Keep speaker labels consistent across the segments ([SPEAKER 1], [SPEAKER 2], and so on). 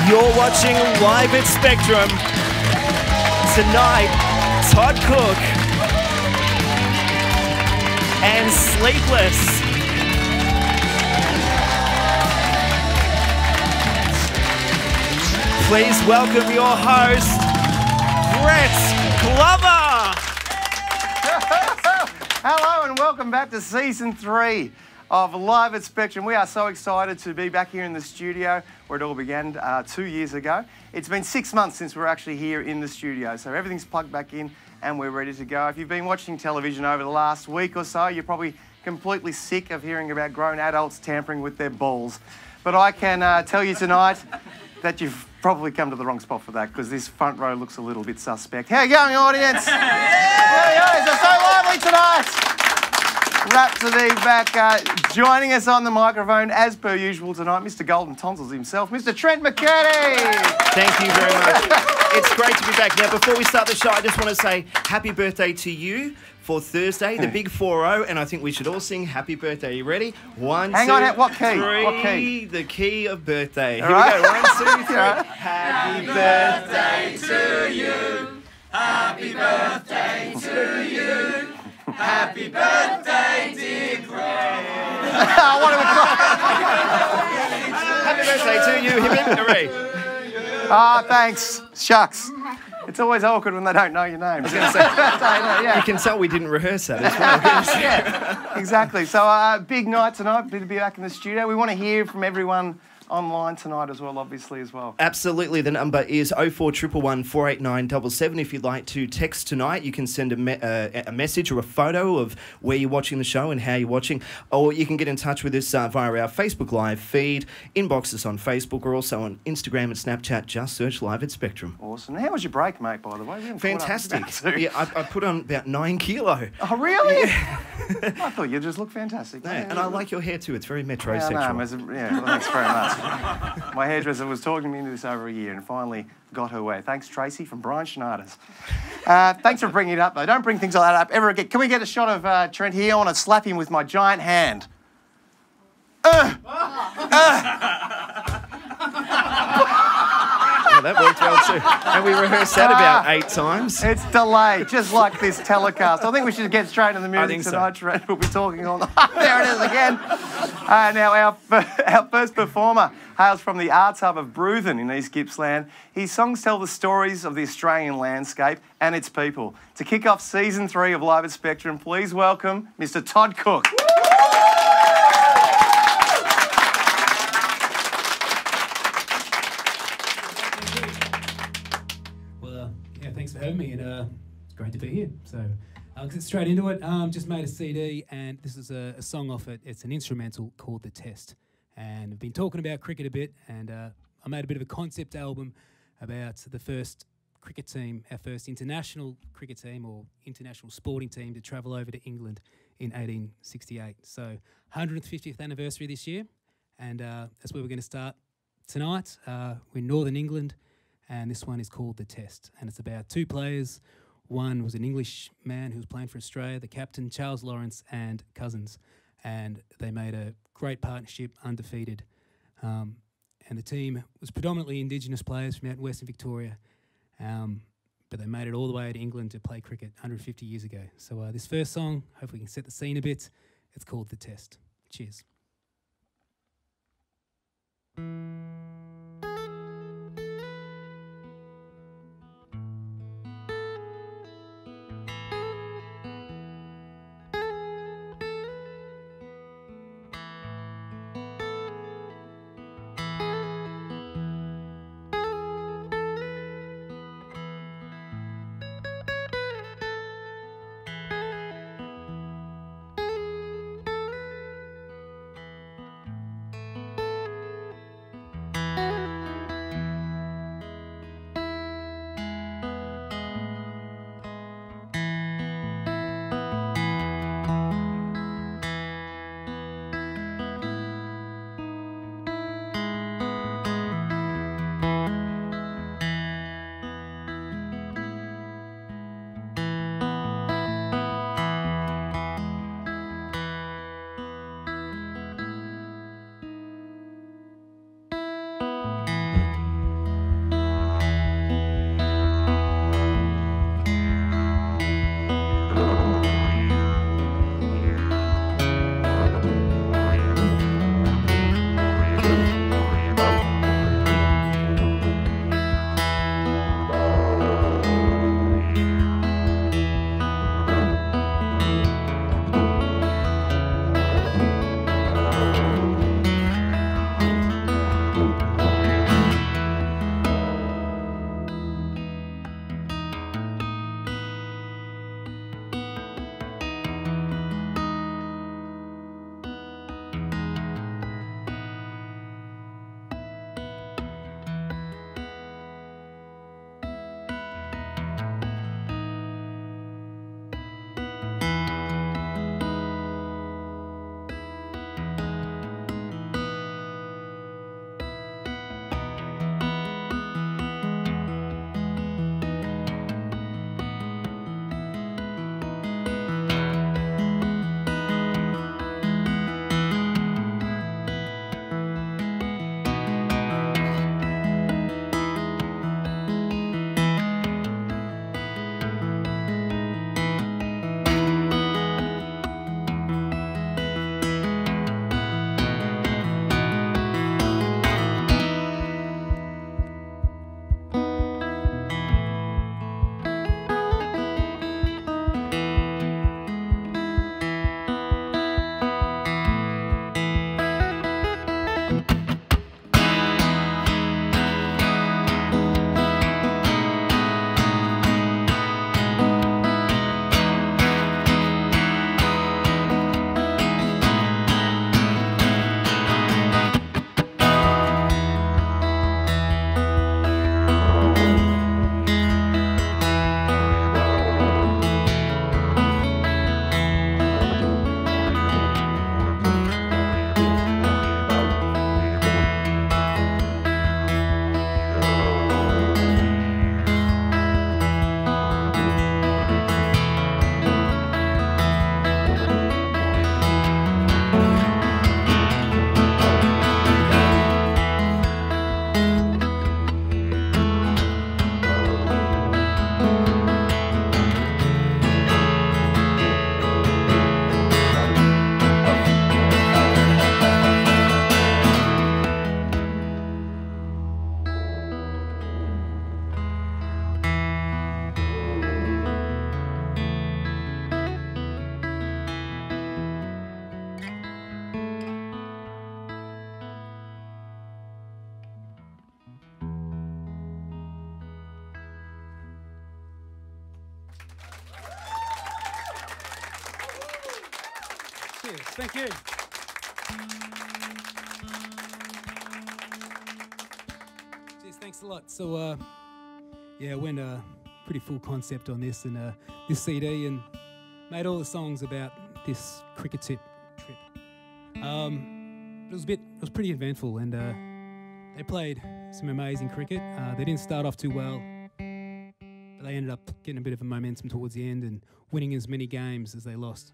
[SPEAKER 1] You're watching Live at Spectrum. Tonight, Todd Cook and Sleepless. Please welcome your host, Brett Glover.
[SPEAKER 2] Hello and welcome back to Season 3 of Live at Spectrum. We are so excited to be back here in the studio where it all began 2 years ago. It's been 6 months since we're actually here in the studio, so everything's plugged back in and we're ready to go. If you've been watching television over the last week or so, you're probably completely sick of hearing about grown adults tampering with their balls. But I can tell you tonight that you've probably come to the wrong spot for that, because this front row looks a little bit suspect. How you going, audience? Yeah, it's so lively tonight. Rhapsody back, joining us on the microphone as per usual tonight, Mr. Golden Tonsils himself, Mr. Trent McCurdy.
[SPEAKER 1] Thank you very much. It's great to be back. Now, before we start the show, I just want to say happy birthday to you for Thursday, the big 4-0, and I think we should all sing happy birthday. You ready? One,
[SPEAKER 2] Hang
[SPEAKER 1] two,
[SPEAKER 2] on, what key?
[SPEAKER 1] three.
[SPEAKER 2] What key?
[SPEAKER 1] The key of birthday.
[SPEAKER 2] All
[SPEAKER 1] Here
[SPEAKER 2] right.
[SPEAKER 1] we go. 1, 2, 3.
[SPEAKER 2] Right.
[SPEAKER 1] Happy birthday to you. Happy birthday to you. Happy birthday, dear Greg.
[SPEAKER 2] What are we
[SPEAKER 1] Happy birthday to you. Hip hip hooray.
[SPEAKER 2] Ah, thanks. Shucks. It's always awkward when they don't know your name.
[SPEAKER 1] I was going to say, you can tell we didn't rehearse that as well.
[SPEAKER 2] Yeah, exactly. So big night tonight, good to be back in the studio. We want to hear from everyone online tonight as well, obviously, as well.
[SPEAKER 1] Absolutely. The number is 0411 489 77. If you'd like to text tonight, you can send a message or a photo of where you're watching the show and how you're watching, or you can get in touch with us via our Facebook Live feed, inbox us on Facebook, or also on Instagram and Snapchat. Just search Live at Spectrum.
[SPEAKER 2] Awesome. How was your break, mate, by the way? We haven't caught up
[SPEAKER 1] Fantastic.
[SPEAKER 2] about it.
[SPEAKER 1] Yeah, I put on about 9 kilo.
[SPEAKER 2] Oh, really?
[SPEAKER 1] Yeah.
[SPEAKER 2] I thought you just looked fantastic.
[SPEAKER 1] No, and I like your hair too. It's very metrosexual.
[SPEAKER 2] Well, thanks very much. My hairdresser was talking me into this over a year and finally got her way. Thanks, Tracy, from Brian Schneider's. Thanks for bringing it up, though. Don't bring things like that up ever again. Can we get a shot of Trent here? I want to slap him with my giant hand.
[SPEAKER 1] Oh, that worked well too. And we rehearsed that about 8 times.
[SPEAKER 2] It's delayed, just like this telecast. I think we should get straight into the music tonight,
[SPEAKER 1] so.
[SPEAKER 2] Trent. We'll be talking all night. There it is again. Now, our first performer hails from the arts hub of Bruthen in East Gippsland. His songs tell the stories of the Australian landscape and its people. To kick off Season 3 of Live at Spectrum, please welcome Mr. Todd Cook.
[SPEAKER 3] Thanks for having me, and it's great to be here. So I'll get straight into it. Just made a CD, and this is a song off it. It's an instrumental called The Test. And I've been talking about cricket a bit, and I made a bit of a concept album about the first cricket team, our first international cricket team or international sporting team to travel over to England in 1868. So 150th anniversary this year, and that's where we're going to start tonight. We're in Northern England. And this one is called The Test. And it's about 2 players. One was an English man who was playing for Australia, the captain, Charles Lawrence, and Cousins. And they made a great partnership, undefeated. And the team was predominantly Indigenous players from out in Western Victoria. But they made it all the way to England to play cricket 150 years ago. So this first song, hopefully we can set the scene a bit. It's called The Test. Cheers. Cheers. Thank you. Cheers. Thanks a lot. So, yeah, I went pretty full concept on this and this CD, and made all the songs about this cricket trip. It was pretty eventful, and they played some amazing cricket. They didn't start off too well, but they ended up getting a bit of a momentum towards the end and winning as many games as they lost.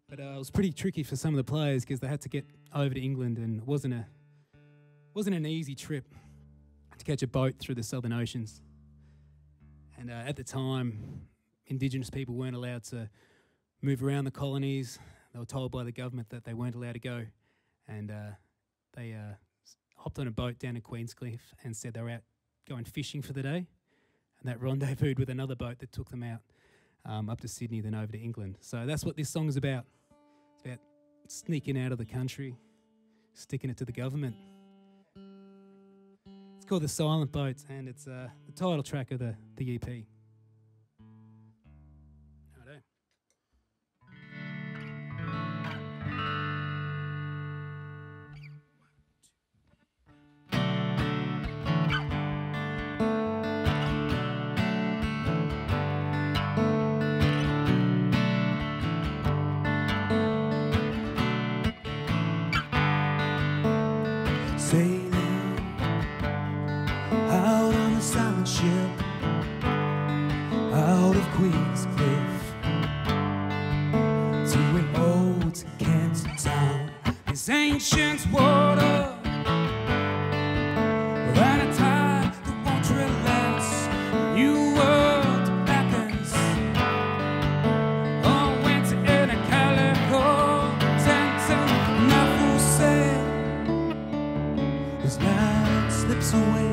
[SPEAKER 3] But it was pretty tricky for some of the players because they had to get over to England, and it wasn't an easy trip to catch a boat through the Southern Oceans. And at the time, Indigenous people weren't allowed to move around the colonies. They were told by the government that they weren't allowed to go. And they hopped on a boat down to Queenscliff and said they were out going fishing for the day. And that rendezvoused with another boat that took them out up to Sydney, then over to England. So that's what this song is about. It's about sneaking out of the country, sticking it to the government. It's called The Silent Boats, and it's the title track of the EP. Righto.
[SPEAKER 4] Sailing out on the silent ship, out of Queenscliff to an old Kent town. This ancient water ran a tide that won't relent. New world beckons. Oh, winter in a calico tent and nothing sail. As land slips away,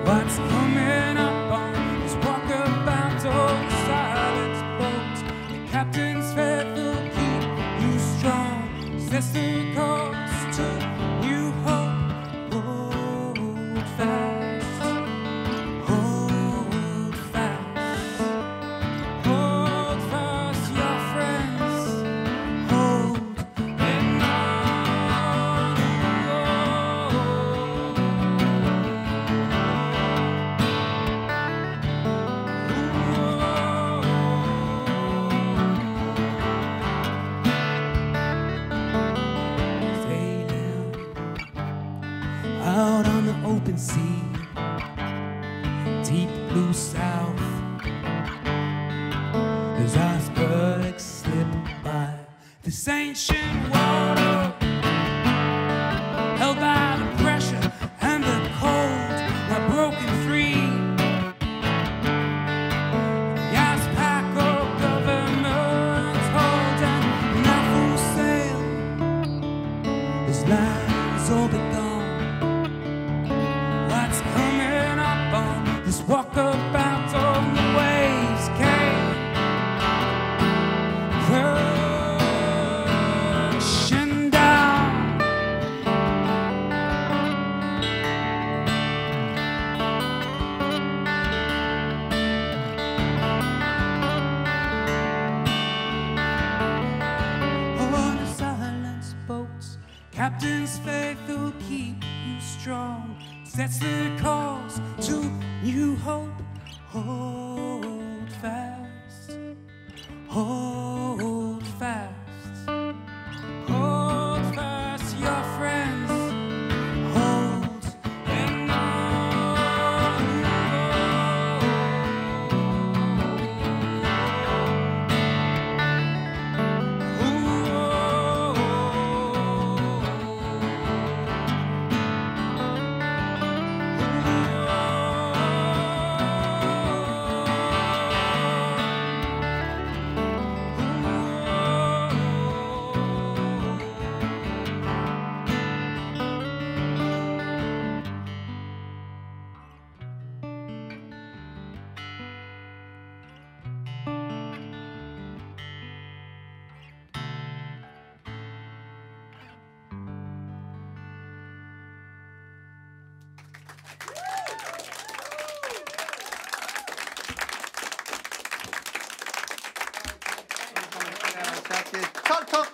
[SPEAKER 4] what's coming up on this walkabout old silent boat? The captain's faithful keep you strong, sets the course to new hope. Hold fast, hold fast, hold fast, your friends, hold and on. Out on the open sea, deep blue south, as icebergs slip by this ancient water, held by the pressure and the cold, not broken free. The ice pack of government hold and not full sail, as lands all begun. What's coming up on this walkabout on the waves came crashing down. On the silence boats, captain's faith will keep you strong, sets the course to new hope. Hold fast, hold fast, hold fast, your friends, hold and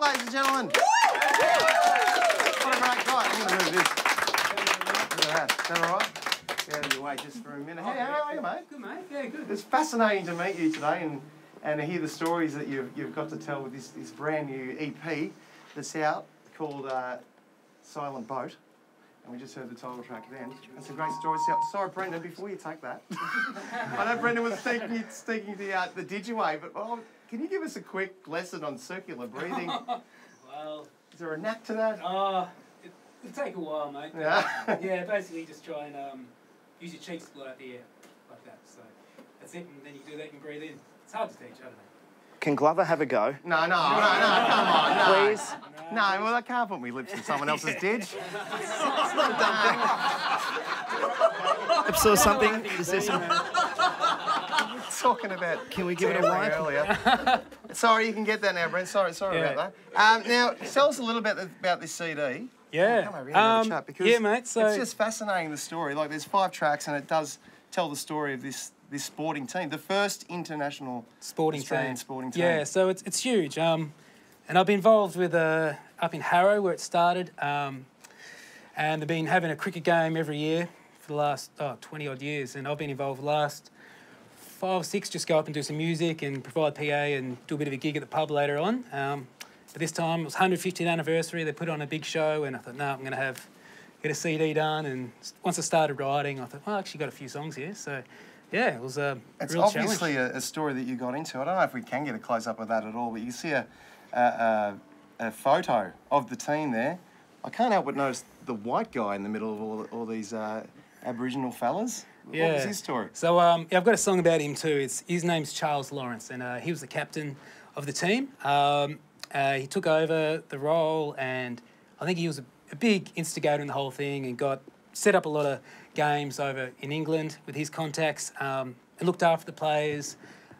[SPEAKER 2] ladies and gentlemen. What a great guy. I'm going to move this. Look at that. Is that all right? Get out of your way just for a minute. Hey, how are you, mate?
[SPEAKER 3] Good, mate. Yeah, good.
[SPEAKER 2] It's fascinating to meet you today and to hear the stories that you've got to tell with this brand new EP that's out called Silent Boat. And we just heard the title track then. That's a great story. Sorry, Brendan, before you take that. I know Brendan was sneaking the Digiway, but can you give us a quick lesson on circular breathing?
[SPEAKER 3] Well,
[SPEAKER 2] is there a knack to that?
[SPEAKER 3] It'll take a while, mate.
[SPEAKER 2] Yeah.
[SPEAKER 3] Yeah, basically just try and use your cheeks to blow out the air, like that. So that's it, and then you do that, you can breathe in. It's hard to teach, I don't know.
[SPEAKER 1] Can Glover have a go?
[SPEAKER 2] No, come on, no.
[SPEAKER 1] Please?
[SPEAKER 2] No, well, I can't put my lips in someone else's didge.
[SPEAKER 1] Lips or something? Is there some...
[SPEAKER 2] Talking about...
[SPEAKER 1] Can we give it a wipe?
[SPEAKER 2] Earlier. Sorry, you can get that now, Brent. Sorry about that. Now, tell us a little bit about this CD.
[SPEAKER 3] Yeah.
[SPEAKER 2] Come over here and have a chat, because
[SPEAKER 3] yeah, mate. So
[SPEAKER 2] it's just fascinating, the story. Like, there's 5 tracks, and it does tell the story of this sporting team, the first international Australian sporting team.
[SPEAKER 3] Yeah, so it's huge. And I've been involved with up in Harrow where it started, and they've been having a cricket game every year for the last 20 odd years, and I've been involved the last 5 or 6. Just go up and do some music and provide PA and do a bit of a gig at the pub later on. But this time it was 150th anniversary. They put on a big show, and I thought, no, I'm going to get a CD done. And once I started writing, I thought, well, I actually got a few songs here, so. Yeah, it was a
[SPEAKER 2] it's
[SPEAKER 3] real challenge.
[SPEAKER 2] It's obviously a story that you got into. I don't know if we can get a close-up of that at all, but you see a photo of the team there. I can't help but notice the white guy in the middle of all these Aboriginal fellas.
[SPEAKER 3] Yeah.
[SPEAKER 2] What was his story?
[SPEAKER 3] So I've got a song about him too. His name's Charles Lawrence, and he was the captain of the team. He took over the role, and I think he was a big instigator in the whole thing, and set up a lot of games over in England with his contacts, and looked after the players.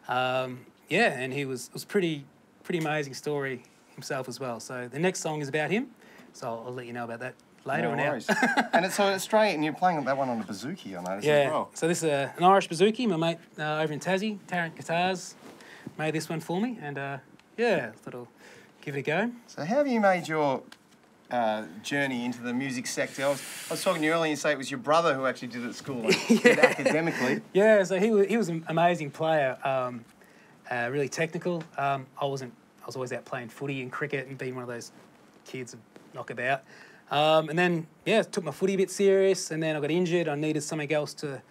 [SPEAKER 3] And he was pretty amazing story himself as well. So the next song is about him, so I'll let you know about that later on out.
[SPEAKER 2] And it's Australian, and you're playing that one on a bouzouki, I noticed, as well.
[SPEAKER 3] So this is an Irish bouzouki. My mate over in Tassie, Tarrant Guitars, made this one for me, and thought I'll give it a go.
[SPEAKER 2] So how have you made your journey into the music sector? I was talking to you earlier, and you say it was your brother who actually did it at school, did academically.
[SPEAKER 3] Yeah, so he was an amazing player, really technical. I was always out playing footy and cricket and being one of those kids knockabout. And then, took my footy a bit serious, and then I got injured. I needed something else to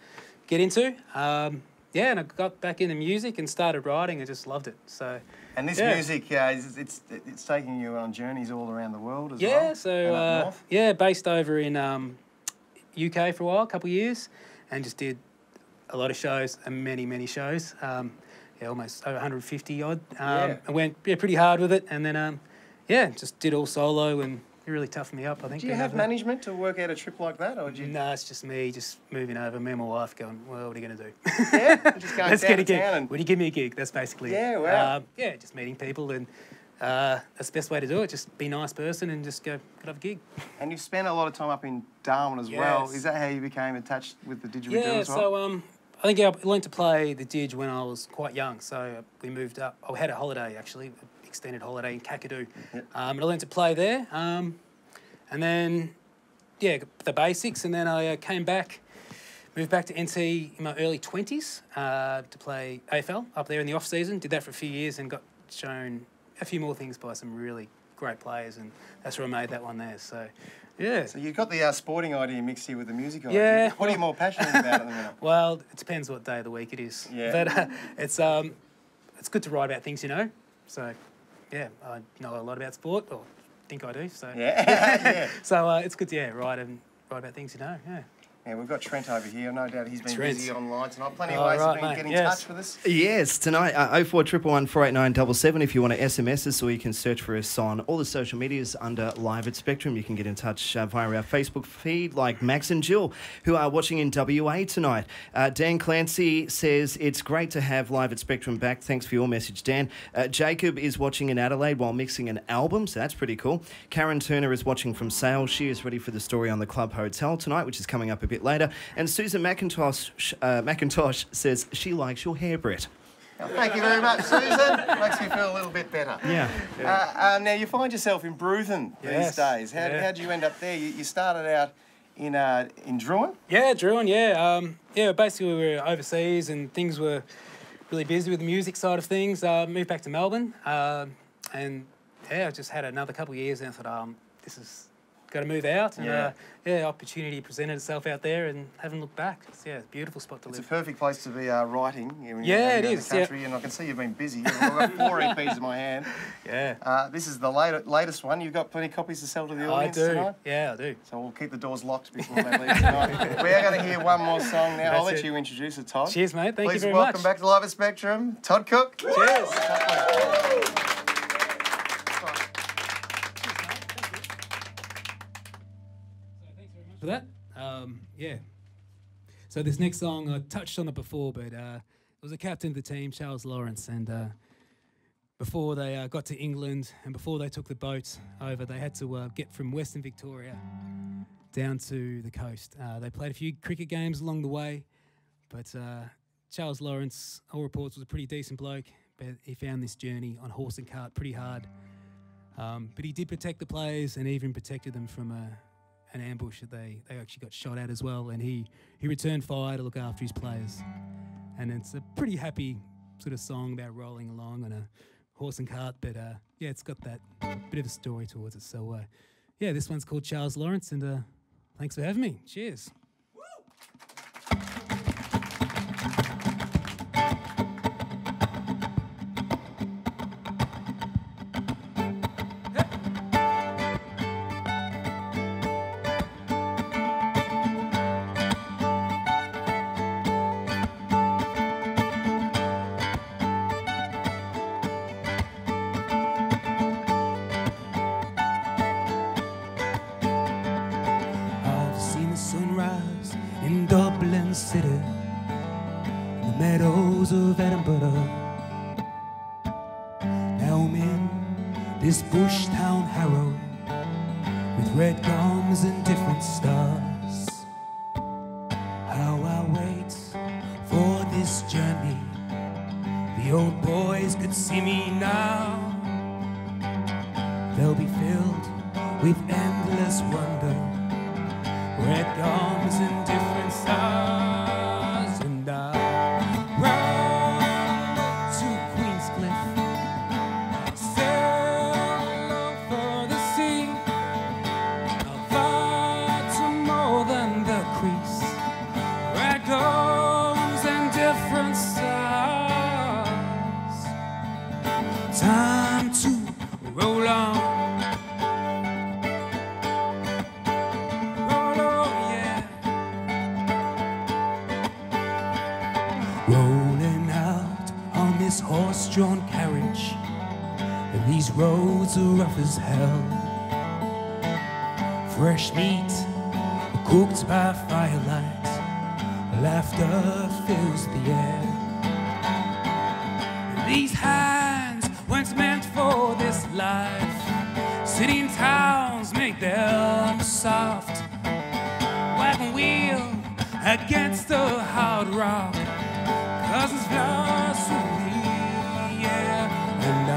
[SPEAKER 3] get into. And I got back into music and started writing. I just loved it. So.
[SPEAKER 2] And this music, it's taking you on journeys all around the world as well?
[SPEAKER 3] Yeah, so, based over in UK for a while, a couple of years, and just did a lot of shows, and many shows. Almost over 150 odd. I went pretty hard with it, and then, just did all solo, and it really toughened me up, I think.
[SPEAKER 2] Do you have management to work out a trip like that, or do you?
[SPEAKER 3] No, it's just me, just moving over. Me and my wife going, well, what are you going to do?
[SPEAKER 2] Yeah, just going
[SPEAKER 3] Let's get a gig.
[SPEAKER 2] And...
[SPEAKER 3] Would you give me a gig? That's basically it.
[SPEAKER 2] Yeah, wow.
[SPEAKER 3] Just meeting people, and that's the best way to do it. Just be a nice person and just go have a gig.
[SPEAKER 2] And you've spent a lot of time up in Darwin as well. Is that how you became attached with the didgeridoo as well?
[SPEAKER 3] So I think I learned to play the didge when I was quite young. So we moved up. I had a holiday, actually, an extended holiday in Kakadu.
[SPEAKER 2] Yep.
[SPEAKER 3] And I learned to play there. And then, the basics. And then I came back, moved back to NT in my early 20s to play AFL up there in the off-season. Did that for a few years and got shown a few more things by some really great players. And that's where I made that one there. So, yeah.
[SPEAKER 2] So you've got the sporting idea mixed here with the music idea.
[SPEAKER 3] Yeah.
[SPEAKER 2] What are you more passionate about at the minute?
[SPEAKER 3] Well, it depends what day of the week it is.
[SPEAKER 2] Yeah.
[SPEAKER 3] But it's good to write about things, So, I know a lot about sport, or think I do. So
[SPEAKER 2] yeah.
[SPEAKER 3] So it's good to write about things, Yeah.
[SPEAKER 2] Yeah, we've got Trent over here. No doubt he's been
[SPEAKER 3] Trent.
[SPEAKER 2] busy online tonight. Plenty of ways of getting in touch with us.
[SPEAKER 1] Yes, tonight, 0411 489 if you want to SMS us, or you can search for us on all the social medias under Live at Spectrum. You can get in touch via our Facebook feed, like Max and Jill, who are watching in WA tonight. Dan Clancy says, it's great to have Live at Spectrum back. Thanks for your message, Dan. Jacob is watching in Adelaide while mixing an album, so that's pretty cool. Karen Turner is watching from Sale. She is ready for the story on the Club Hotel tonight, which is coming up a bit later. And Susan McIntosh says she likes your hair, Brett.
[SPEAKER 2] Thank you very much, Susan. Makes me feel a little bit better.
[SPEAKER 1] Yeah.
[SPEAKER 2] Now, you find yourself in Bruthen these days. How did you end up there? You started out in Druin?
[SPEAKER 3] Yeah, Druin, yeah. Basically we were overseas and things were really busy with the music side of things. Moved back to Melbourne and, I just had another couple of years and I thought, this is... got to move out and opportunity presented itself out there and haven't looked back. It's a beautiful spot to live.
[SPEAKER 2] It's a perfect place to be writing.
[SPEAKER 3] It is.
[SPEAKER 2] The country, and I can see you've been busy. I've got 4 EPs in my hand.
[SPEAKER 3] Yeah.
[SPEAKER 2] This is the latest one. You've got plenty of copies to sell to the audience tonight?
[SPEAKER 3] Yeah, I do.
[SPEAKER 2] So we'll keep the doors locked before they leave tonight. We are going to hear one more song now. I'll let you introduce it, Todd.
[SPEAKER 3] Cheers, mate. Thank you very
[SPEAKER 2] much. Please welcome back to Live at Spectrum, Todd Cook.
[SPEAKER 3] Cheers. For that, So this next song, I touched on it before, but it was the captain of the team, Charles Lawrence, and before they got to England and before they took the boat over, they had to get from Western Victoria down to the coast. They played a few cricket games along the way, but Charles Lawrence, all reports, was a pretty decent bloke, but he found this journey on horse and cart pretty hard. But he did protect the players and even protected them from an ambush that they actually got shot at as well, and he returned fire to look after his players. And it's a pretty happy sort of song about rolling along on a horse and cart, but it's got that bit of a story towards it. So this one's called Charles Lawrence, and thanks for having me. Cheers. Sunrise in Dublin City, in the meadows of Edinburgh. Now I'm in this bush town Harrow, with red gums and different stars. How I wait for this journey, the old boys could see me now. They'll be filled with endless wonder, red gums and different stars. And I ride to Queenscliff, sail over the sea. I'll fly to more than the crease, red gums and different stars. Time to roll on. Rolling out on this horse-drawn carriage, and these roads are rough as hell. Fresh meat cooked by firelight, laughter fills the air. And these hands weren't meant for this life. City towns make them soft, wagon wheel against the hard rock. Cousins philosophy, and I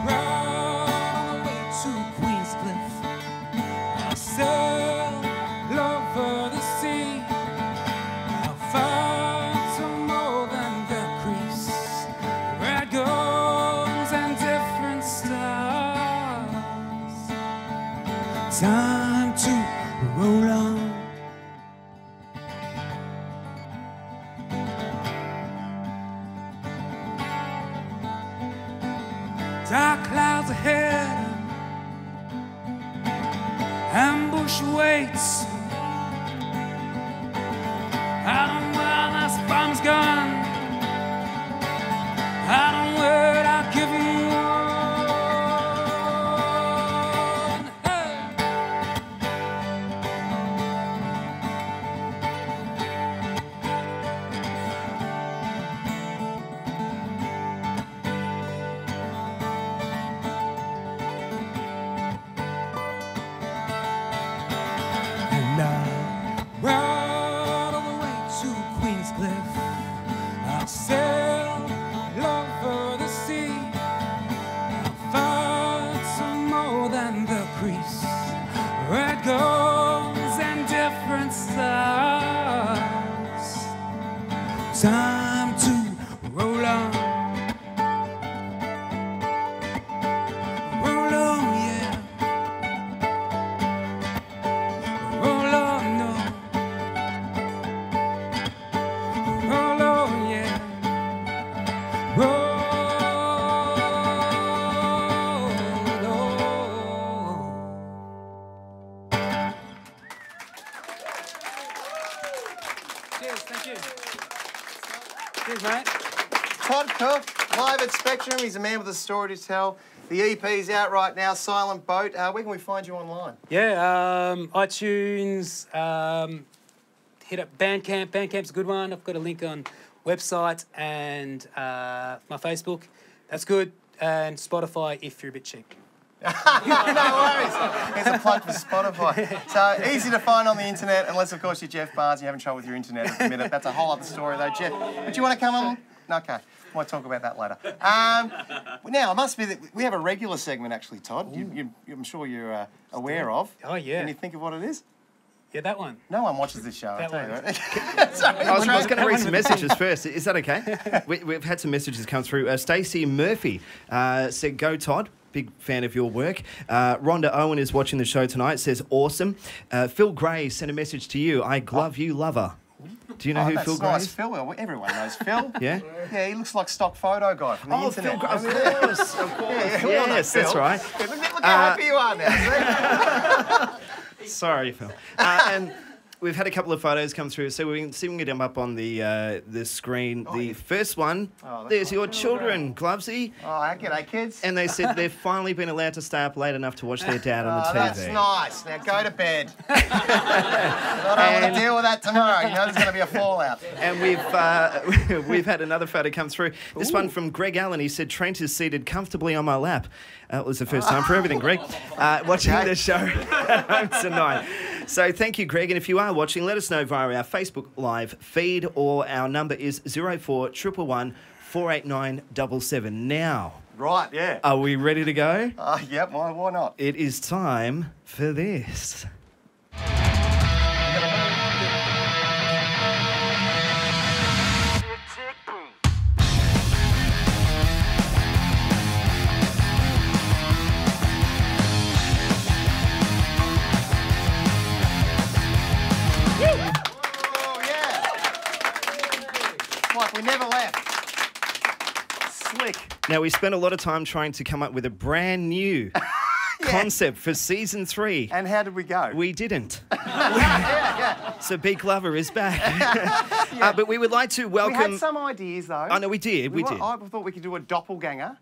[SPEAKER 3] ride on the way to Queenscliff. I sail over the sea. I'll find some more than the crease, red gums and different stars. Time to roll on. Dark clouds ahead, ambush waits. I don't know where this bomb's gone, I don't know where I've given one. Hey. And Cheers, thank you. Cheers, mate.
[SPEAKER 2] Todd Cook, live at Spectrum. He's a man with a story to tell. The EP's out right now, Silent Boat. Where can we find you online?
[SPEAKER 3] Yeah, iTunes, hit up Bandcamp. Bandcamp's a good one. I've got a link on website and my Facebook. That's good. And Spotify if you're a bit cheap.
[SPEAKER 2] No worries. Here's a plug for Spotify. So easy to find on the internet, unless of course you're Jeff Barnes, you're having trouble with your internet at the minute. That's a whole other story though, Jeff. But you want to come on? Okay, we'll talk about that later. Now, it must be that we have a regular segment actually, Todd. I'm sure you're aware of.
[SPEAKER 3] Oh, yeah.
[SPEAKER 2] Can you think of what it is?
[SPEAKER 3] Yeah, that one.
[SPEAKER 2] No one watches this show.
[SPEAKER 3] That one.
[SPEAKER 2] Sorry,
[SPEAKER 1] I was going to read some messages first. Is that okay? We've had some messages come through. Stacey Murphy said, "Go Todd." Big fan of your work. Rhonda Owen is watching the show tonight. Says, "Awesome." Phil Gray sent a message to you. "I glove you, lover." Do you know who Phil Gray
[SPEAKER 2] nice.
[SPEAKER 1] is?
[SPEAKER 2] Phil, well, everyone knows Phil.
[SPEAKER 1] Yeah?
[SPEAKER 2] Yeah, he looks like stock photo guy from the internet.
[SPEAKER 1] Phil Gray, of course.
[SPEAKER 2] Yeah, we all know
[SPEAKER 1] Yes,
[SPEAKER 2] Phil.
[SPEAKER 1] that's right.
[SPEAKER 2] Yeah, look how happy you are now.
[SPEAKER 1] Sorry, Phil. And we've had a couple of photos come through, so we can see if we can get them up on the screen. The first one, there's your children, Glovesy.
[SPEAKER 2] Oh, g'day, kids.
[SPEAKER 1] And they said they've finally been allowed to stay up late enough to watch their dad on the TV.
[SPEAKER 2] That's nice. Now go to bed. I don't want to deal with that tomorrow. You know there's going to be a fallout.
[SPEAKER 1] And we've had another photo come through. This one from Greg Allen. He said, "Trent is seated comfortably on my lap." That was the first time for everything, Greg. Watching the show at home tonight. So thank you, Greg. And if you are watching, let us know via our Facebook Live feed, or our number is 0411 489 777. Now,
[SPEAKER 2] Right, yeah.
[SPEAKER 1] are we ready to go?
[SPEAKER 2] Yep, why not?
[SPEAKER 1] It is time for this.
[SPEAKER 2] Oh, yeah. It's like we never left.
[SPEAKER 1] Slick. Now, we spent a lot of time trying to come up with a brand new concept for season 3.
[SPEAKER 2] And how did we go?
[SPEAKER 1] We didn't.
[SPEAKER 2] yeah.
[SPEAKER 1] So Big Lover is back. But we would like to welcome...
[SPEAKER 2] We had some ideas, though.
[SPEAKER 1] Oh, no, we did. We did.
[SPEAKER 2] I thought we could do a doppelganger,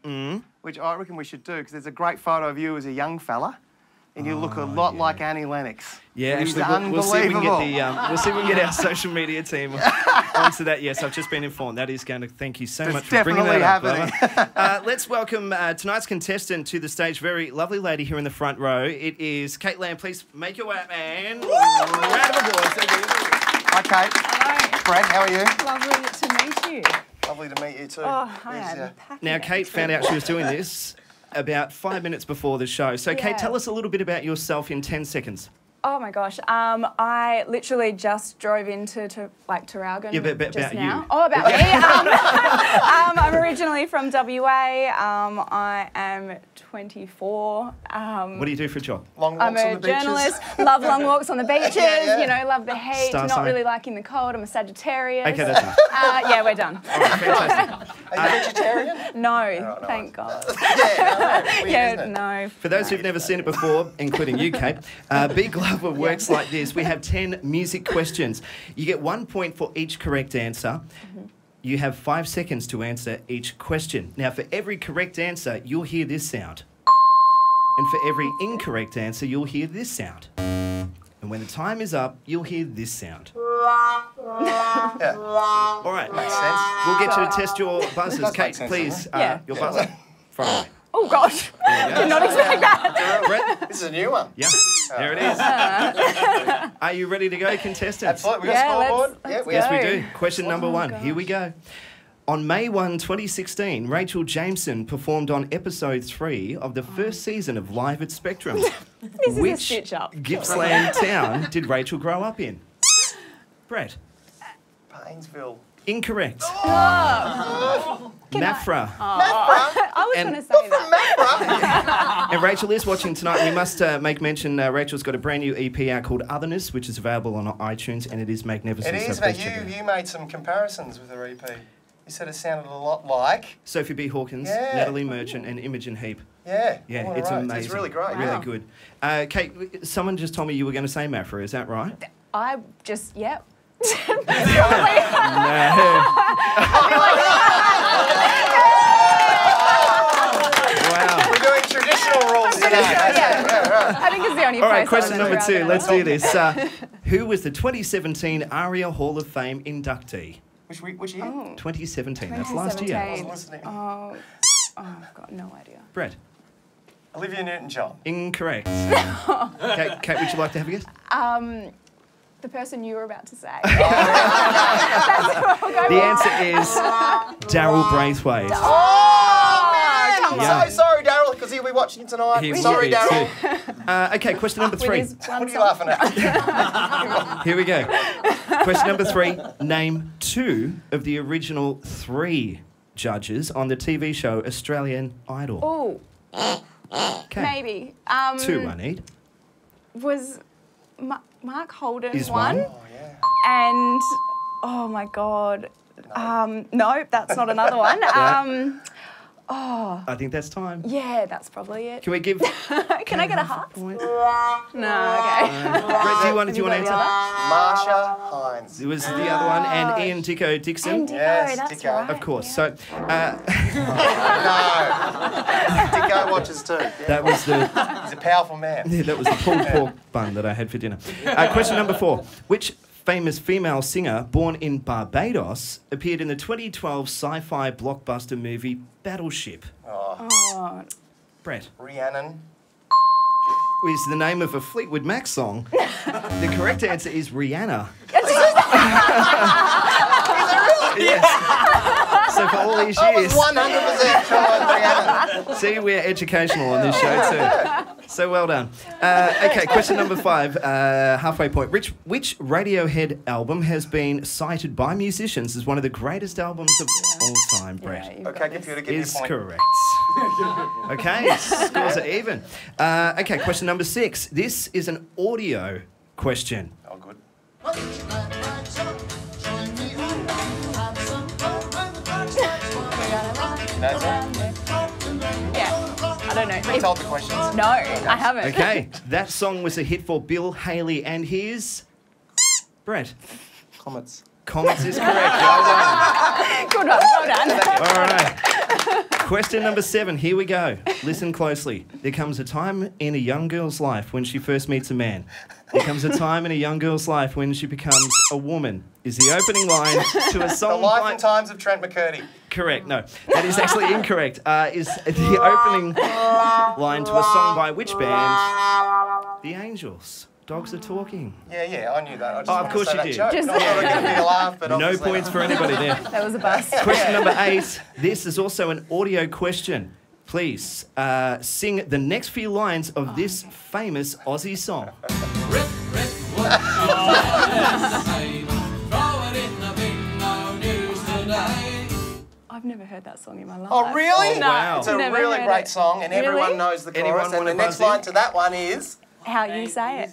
[SPEAKER 2] which I reckon we should do, because there's a great photo of you as a young fella, and you look a lot like Annie Lennox.
[SPEAKER 1] Yeah,
[SPEAKER 2] He's
[SPEAKER 1] actually, we'll see if we can get
[SPEAKER 2] unbelievable.
[SPEAKER 1] we'll see if we can get our social media team onto that. Yes, I've just been informed. That is going to thank you so much for bringing that up.
[SPEAKER 2] Definitely
[SPEAKER 1] Let's welcome tonight's contestant to the stage. Very lovely lady here in the front row. It is Kate Lamb. Please make your way up, man. Round of applause. Thank you.
[SPEAKER 2] Hi, Kate.
[SPEAKER 5] Hello.
[SPEAKER 2] Brad, how are you?
[SPEAKER 5] Lovely to meet you.
[SPEAKER 2] Lovely to meet you too.
[SPEAKER 5] Oh, I
[SPEAKER 2] Yes,
[SPEAKER 5] am packing
[SPEAKER 1] Now,
[SPEAKER 5] it.
[SPEAKER 1] Kate found out she was doing this about 5 minutes before the show. So, Kate,
[SPEAKER 5] Yeah.
[SPEAKER 1] tell us a little bit about yourself in 10 seconds.
[SPEAKER 5] Oh my gosh, I literally just drove into Traralgon
[SPEAKER 1] Yeah, but
[SPEAKER 5] just
[SPEAKER 1] about
[SPEAKER 5] now.
[SPEAKER 1] you.
[SPEAKER 5] Oh, about me. I'm originally from WA. I am 24.
[SPEAKER 1] What do you do for a job?
[SPEAKER 2] Long
[SPEAKER 5] I'm
[SPEAKER 2] walks on
[SPEAKER 5] a
[SPEAKER 2] the beaches.
[SPEAKER 5] journalist, love long walks on the beaches,
[SPEAKER 2] Yeah.
[SPEAKER 5] you know, love the heat,
[SPEAKER 1] Star
[SPEAKER 5] not
[SPEAKER 1] sign.
[SPEAKER 5] really liking the cold. I'm a Sagittarius.
[SPEAKER 1] Okay, that's enough.
[SPEAKER 5] Yeah, we're done.
[SPEAKER 1] All right, fantastic.
[SPEAKER 2] Are you vegetarian?
[SPEAKER 5] No, thank God.
[SPEAKER 2] Weird,
[SPEAKER 5] Yeah,
[SPEAKER 2] isn't it?
[SPEAKER 5] no.
[SPEAKER 1] For those who've never seen it before, including you, Kate, Big Lover works like this. We have 10 music questions. You get 1 point for each correct answer. You have 5 seconds to answer each question. Now, for every correct answer, you'll hear this sound. And for every incorrect answer, you'll hear this sound. And when the time is up, you'll hear this sound.
[SPEAKER 2] Yeah.
[SPEAKER 1] All right.
[SPEAKER 2] Makes sense.
[SPEAKER 1] We'll get you to test your buzzers.
[SPEAKER 2] does
[SPEAKER 1] Kate,
[SPEAKER 2] make sense,
[SPEAKER 1] please,
[SPEAKER 5] Yeah.
[SPEAKER 1] your buzzer. Fire away.
[SPEAKER 5] Oh gosh, did not expect that.
[SPEAKER 1] Brett?
[SPEAKER 2] This is a new one.
[SPEAKER 1] Yeah, there it is. Are you ready to go, contestants?
[SPEAKER 2] Absolutely. We got
[SPEAKER 5] Yeah,
[SPEAKER 2] a scoreboard.
[SPEAKER 5] let's
[SPEAKER 1] Yes, we
[SPEAKER 5] go.
[SPEAKER 1] do. Question number 1.
[SPEAKER 5] gosh.
[SPEAKER 1] Here we go. On May 1, 2016, Rachel Jameson performed on episode 3 of the first season of Live at Spectrum.
[SPEAKER 5] This is a
[SPEAKER 1] Which
[SPEAKER 5] stitch up.
[SPEAKER 1] Gippsland town did Rachel grow up in? Brett.
[SPEAKER 2] Painesville.
[SPEAKER 1] Incorrect.
[SPEAKER 5] Oh.
[SPEAKER 1] Mafra.
[SPEAKER 5] I was
[SPEAKER 1] And-
[SPEAKER 5] going to say that.
[SPEAKER 1] And Rachel is watching tonight. We must make mention, Rachel's got a brand new EP out called Otherness, which is available on iTunes, and it is magnificent.
[SPEAKER 2] It is,
[SPEAKER 1] so
[SPEAKER 2] mate.
[SPEAKER 1] please check it out.
[SPEAKER 2] You made some comparisons with her EP. You said it sounded a lot like.
[SPEAKER 1] Sophie B. Hawkins,
[SPEAKER 2] Yeah.
[SPEAKER 1] Natalie Merchant, and Imogen Heap.
[SPEAKER 2] Yeah.
[SPEAKER 1] Yeah,
[SPEAKER 2] all in a
[SPEAKER 1] it's
[SPEAKER 2] row.
[SPEAKER 1] amazing.
[SPEAKER 2] It's really great.
[SPEAKER 1] Really
[SPEAKER 5] Wow.
[SPEAKER 1] good. Kate, someone just told me you were going to say Mafra, is that right?
[SPEAKER 5] I just, yep.
[SPEAKER 1] Wow.
[SPEAKER 2] We're doing traditional rules today.
[SPEAKER 5] I think it's the only
[SPEAKER 1] All right,
[SPEAKER 5] place
[SPEAKER 1] question
[SPEAKER 5] I
[SPEAKER 1] number
[SPEAKER 5] was
[SPEAKER 1] 2.
[SPEAKER 5] around.
[SPEAKER 1] Let's do this. Who was the 2017 ARIA Hall of Fame inductee?
[SPEAKER 2] Which year?
[SPEAKER 5] Oh,
[SPEAKER 1] 2017. That's last year.
[SPEAKER 5] 2017.
[SPEAKER 2] Listening.
[SPEAKER 5] Oh, I've got no idea.
[SPEAKER 1] Brett.
[SPEAKER 2] Olivia Newton-John.
[SPEAKER 1] Incorrect. Kate, would you like to have a guess?
[SPEAKER 5] The person you were about to say.
[SPEAKER 1] The answer is Daryl Braithwaite.
[SPEAKER 2] I'm
[SPEAKER 1] Yeah.
[SPEAKER 2] so sorry, Daryl, because he'll be watching it tonight.
[SPEAKER 1] He will
[SPEAKER 2] Sorry,
[SPEAKER 1] be
[SPEAKER 2] Daryl.
[SPEAKER 1] too. Okay, question number
[SPEAKER 5] With
[SPEAKER 1] 3.
[SPEAKER 5] his one
[SPEAKER 2] What are you
[SPEAKER 5] song.
[SPEAKER 2] laughing at?
[SPEAKER 1] Here we go. Question number 3. Name 2 of the original 3 judges on the TV show Australian Idol.
[SPEAKER 5] Oh,
[SPEAKER 1] Okay.
[SPEAKER 5] maybe.
[SPEAKER 1] 2 I need.
[SPEAKER 5] Was Mark Holden
[SPEAKER 1] Is
[SPEAKER 5] one?
[SPEAKER 1] one.
[SPEAKER 2] Oh, yeah.
[SPEAKER 5] And, oh my God. No, that's not another one.
[SPEAKER 1] I think that's time.
[SPEAKER 5] Yeah, that's probably it.
[SPEAKER 1] Can we give...
[SPEAKER 5] Can I get a heart?
[SPEAKER 1] point?
[SPEAKER 5] No, okay.
[SPEAKER 1] Brett, do you want to answer?
[SPEAKER 2] Marsha Hines.
[SPEAKER 1] It was the other one, and Ian Dicko Dixon.
[SPEAKER 5] And Dicko,
[SPEAKER 2] Yes,
[SPEAKER 5] that's
[SPEAKER 2] Dicko.
[SPEAKER 5] right.
[SPEAKER 1] Of course.
[SPEAKER 5] Yeah.
[SPEAKER 1] So
[SPEAKER 2] No. Dicko watches too.
[SPEAKER 1] that was the
[SPEAKER 2] He's a powerful man.
[SPEAKER 1] that was the pulled pork bun that I had for dinner. Question number 4. Which famous female singer born in Barbados appeared in the 2012 sci-fi blockbuster movie Battleship?
[SPEAKER 5] Oh,
[SPEAKER 1] Brett.
[SPEAKER 2] Rhiannon.
[SPEAKER 1] Is the name of a Fleetwood Mac song. The correct answer is Rihanna. Yes. So for all these
[SPEAKER 2] I was
[SPEAKER 1] years,
[SPEAKER 2] 100% sure it was Rhiannon.
[SPEAKER 1] see, we're educational on this show too. So well done. Okay, question number 5, halfway point. Which Radiohead album has been cited by musicians as one of the greatest albums of all time, Brett?
[SPEAKER 5] yeah, you've got
[SPEAKER 2] Okay,
[SPEAKER 5] this.
[SPEAKER 2] computer, give me a
[SPEAKER 1] Is
[SPEAKER 2] point.
[SPEAKER 1] correct. Okay, scores are even. Okay, question number 6. This is an audio question.
[SPEAKER 2] Oh, good. No, sir.
[SPEAKER 5] Yeah, I don't know.
[SPEAKER 2] Been told the questions.
[SPEAKER 5] No, I haven't.
[SPEAKER 1] Okay, that song was a hit for Bill Haley and his... Brett.
[SPEAKER 2] Comets.
[SPEAKER 1] Comets is correct. Well done.
[SPEAKER 5] Good one, well done.
[SPEAKER 1] All right. Question number 7. Here we go. Listen closely. There comes a time in a young girl's life when she first meets a man. There comes a time in a young girl's life when she becomes a woman. Is the opening line to a
[SPEAKER 2] The
[SPEAKER 1] song
[SPEAKER 2] Life
[SPEAKER 1] by...
[SPEAKER 2] and Times of Trent McCurdy.
[SPEAKER 1] Correct. No, that is actually incorrect. Is the opening line to a song by which band? The Angels. Dogs are talking.
[SPEAKER 2] Yeah, I knew that. I just
[SPEAKER 1] Oh, of
[SPEAKER 2] wanted to
[SPEAKER 1] course
[SPEAKER 2] say
[SPEAKER 1] you
[SPEAKER 2] that
[SPEAKER 1] did.
[SPEAKER 2] joke.
[SPEAKER 5] Just-
[SPEAKER 2] Not that we're going to be a laugh, but
[SPEAKER 1] No
[SPEAKER 2] obviously
[SPEAKER 1] points
[SPEAKER 2] not.
[SPEAKER 1] for anybody there.
[SPEAKER 5] That was a bust.
[SPEAKER 1] Question number 8. This is also an audio question. Please sing the next few lines of this famous Aussie song.
[SPEAKER 5] I've never heard that song in my life.
[SPEAKER 2] Oh, really?
[SPEAKER 1] Oh, wow.
[SPEAKER 2] It's a
[SPEAKER 5] Never
[SPEAKER 2] really
[SPEAKER 5] heard
[SPEAKER 2] great
[SPEAKER 5] it.
[SPEAKER 2] song, and
[SPEAKER 5] Really?
[SPEAKER 2] everyone knows the chorus.
[SPEAKER 1] Anyone
[SPEAKER 2] And
[SPEAKER 1] wanna
[SPEAKER 2] the next
[SPEAKER 1] buzz in?
[SPEAKER 2] line to that one is,
[SPEAKER 5] How you say it.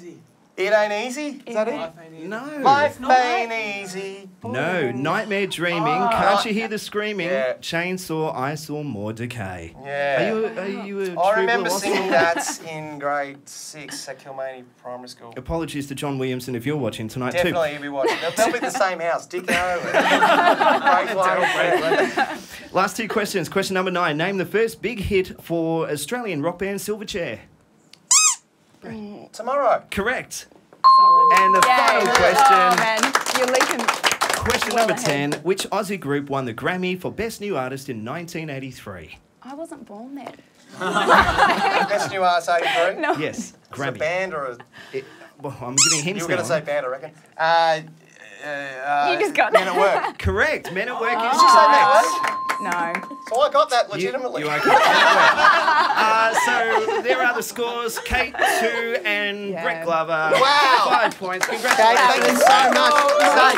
[SPEAKER 2] "It ain't easy." Is that it?
[SPEAKER 1] No.
[SPEAKER 2] Life ain't easy.
[SPEAKER 1] No. Nightmare Dreaming. Can't you hear the screaming?
[SPEAKER 2] Yeah.
[SPEAKER 1] Chainsaw, I saw more decay.
[SPEAKER 2] Yeah.
[SPEAKER 1] Are you a
[SPEAKER 2] I
[SPEAKER 1] true
[SPEAKER 2] remember
[SPEAKER 1] blue Aussie?
[SPEAKER 2] singing that in grade 6 at Kilmany Primary School.
[SPEAKER 1] Apologies to John Williamson if you're watching tonight
[SPEAKER 2] Definitely he'll be watching. They'll be the same house. Dicko and
[SPEAKER 1] too. Last 2 questions. Question number 9. Name the first big hit for Australian rock band Silverchair.
[SPEAKER 2] Tomorrow.
[SPEAKER 1] Correct.
[SPEAKER 5] Solid.
[SPEAKER 1] And the final
[SPEAKER 5] Oh,
[SPEAKER 1] question.
[SPEAKER 5] man. You're leaping.
[SPEAKER 1] Question
[SPEAKER 5] Well
[SPEAKER 1] number
[SPEAKER 5] ahead.
[SPEAKER 1] 10. Which Aussie group won the Grammy for Best New Artist in 1983?
[SPEAKER 5] I wasn't born then.
[SPEAKER 2] Best New Artist 83.
[SPEAKER 5] No.
[SPEAKER 1] Yes,
[SPEAKER 2] Is it a
[SPEAKER 1] Grammy.
[SPEAKER 2] band or a...
[SPEAKER 1] Well, I'm giving hints
[SPEAKER 2] You were going
[SPEAKER 1] now.
[SPEAKER 2] to say band, I reckon.
[SPEAKER 5] You just got
[SPEAKER 2] Men at Work.
[SPEAKER 1] Correct. Men at Work is
[SPEAKER 2] Did you say Men at
[SPEAKER 1] correct.
[SPEAKER 2] Work?
[SPEAKER 5] No.
[SPEAKER 2] So I got that
[SPEAKER 1] You
[SPEAKER 2] legitimately.
[SPEAKER 1] are correct. Men at Work. So there are the scores. Kate 2 and
[SPEAKER 5] Yeah.
[SPEAKER 1] Brett Glover.
[SPEAKER 2] Wow.
[SPEAKER 1] 5 points.
[SPEAKER 2] Okay,
[SPEAKER 1] Congratulations.
[SPEAKER 2] thank you so much.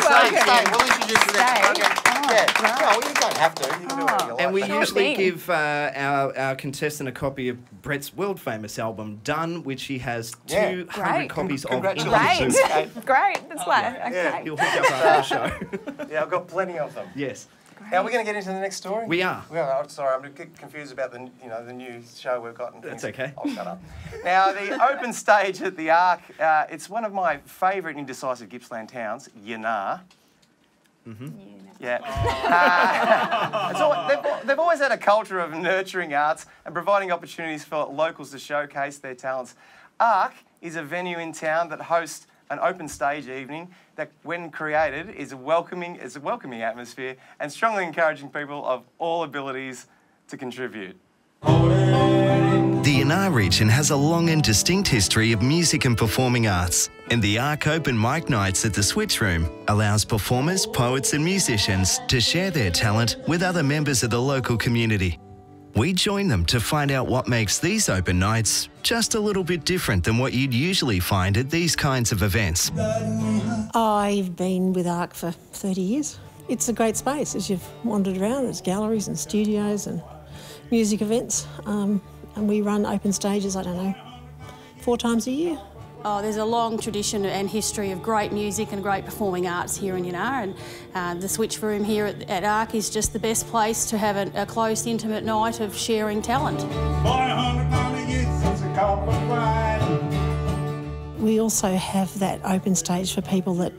[SPEAKER 2] Stay.
[SPEAKER 5] welcome.
[SPEAKER 2] We'll introduce you next
[SPEAKER 5] Stay.
[SPEAKER 2] time.
[SPEAKER 5] Oh,
[SPEAKER 2] Yeah.
[SPEAKER 5] right.
[SPEAKER 2] No, you don't have to. You can do whatever you like.
[SPEAKER 1] And we
[SPEAKER 5] Sure
[SPEAKER 1] usually
[SPEAKER 5] thing.
[SPEAKER 1] give our contestant a copy of Brett's world famous album, Done, which he has
[SPEAKER 2] Yeah.
[SPEAKER 1] 200
[SPEAKER 5] Great.
[SPEAKER 1] copies of.
[SPEAKER 2] Congratulations.
[SPEAKER 5] Great. Great. That's why. Okay.
[SPEAKER 1] He'll hook you up after the show.
[SPEAKER 2] Yeah, I've got plenty of them.
[SPEAKER 1] Yes.
[SPEAKER 2] Now, are we going to get into the next story?
[SPEAKER 1] We are.
[SPEAKER 2] I'm sorry, I'm a bit confused about the new show we've got. And
[SPEAKER 1] That's okay.
[SPEAKER 2] I'll shut up. Now, the open stage at the ARC, it's one of my favourite indecisive Gippsland towns, Yinnar.
[SPEAKER 1] Mm-hmm.
[SPEAKER 2] Yeah. They've always had a culture of nurturing arts and providing opportunities for locals to showcase their talents. ARC is a venue in town that hosts an open stage evening that, when created, is a welcoming atmosphere and strongly encouraging people of all abilities to contribute.
[SPEAKER 6] The Yinnar region has a long and distinct history of music and performing arts, and the ARC Open Mic Nights at the Switch Room allows performers, poets and musicians to share their talent with other members of the local community. We join them to find out what makes these open nights just a little bit different than what you'd usually find at these kinds of events.
[SPEAKER 7] I've been with ARC for 30 years. It's a great space as you've wandered around. There's galleries and studios and music events. And we run open stages, 4 times a year.
[SPEAKER 8] Oh, there's a long tradition and history of great music and great performing arts here in Yinnar, and the Switch Room here at ARC is just the best place to have a close, intimate night of sharing talent.
[SPEAKER 7] We also have that open stage for people that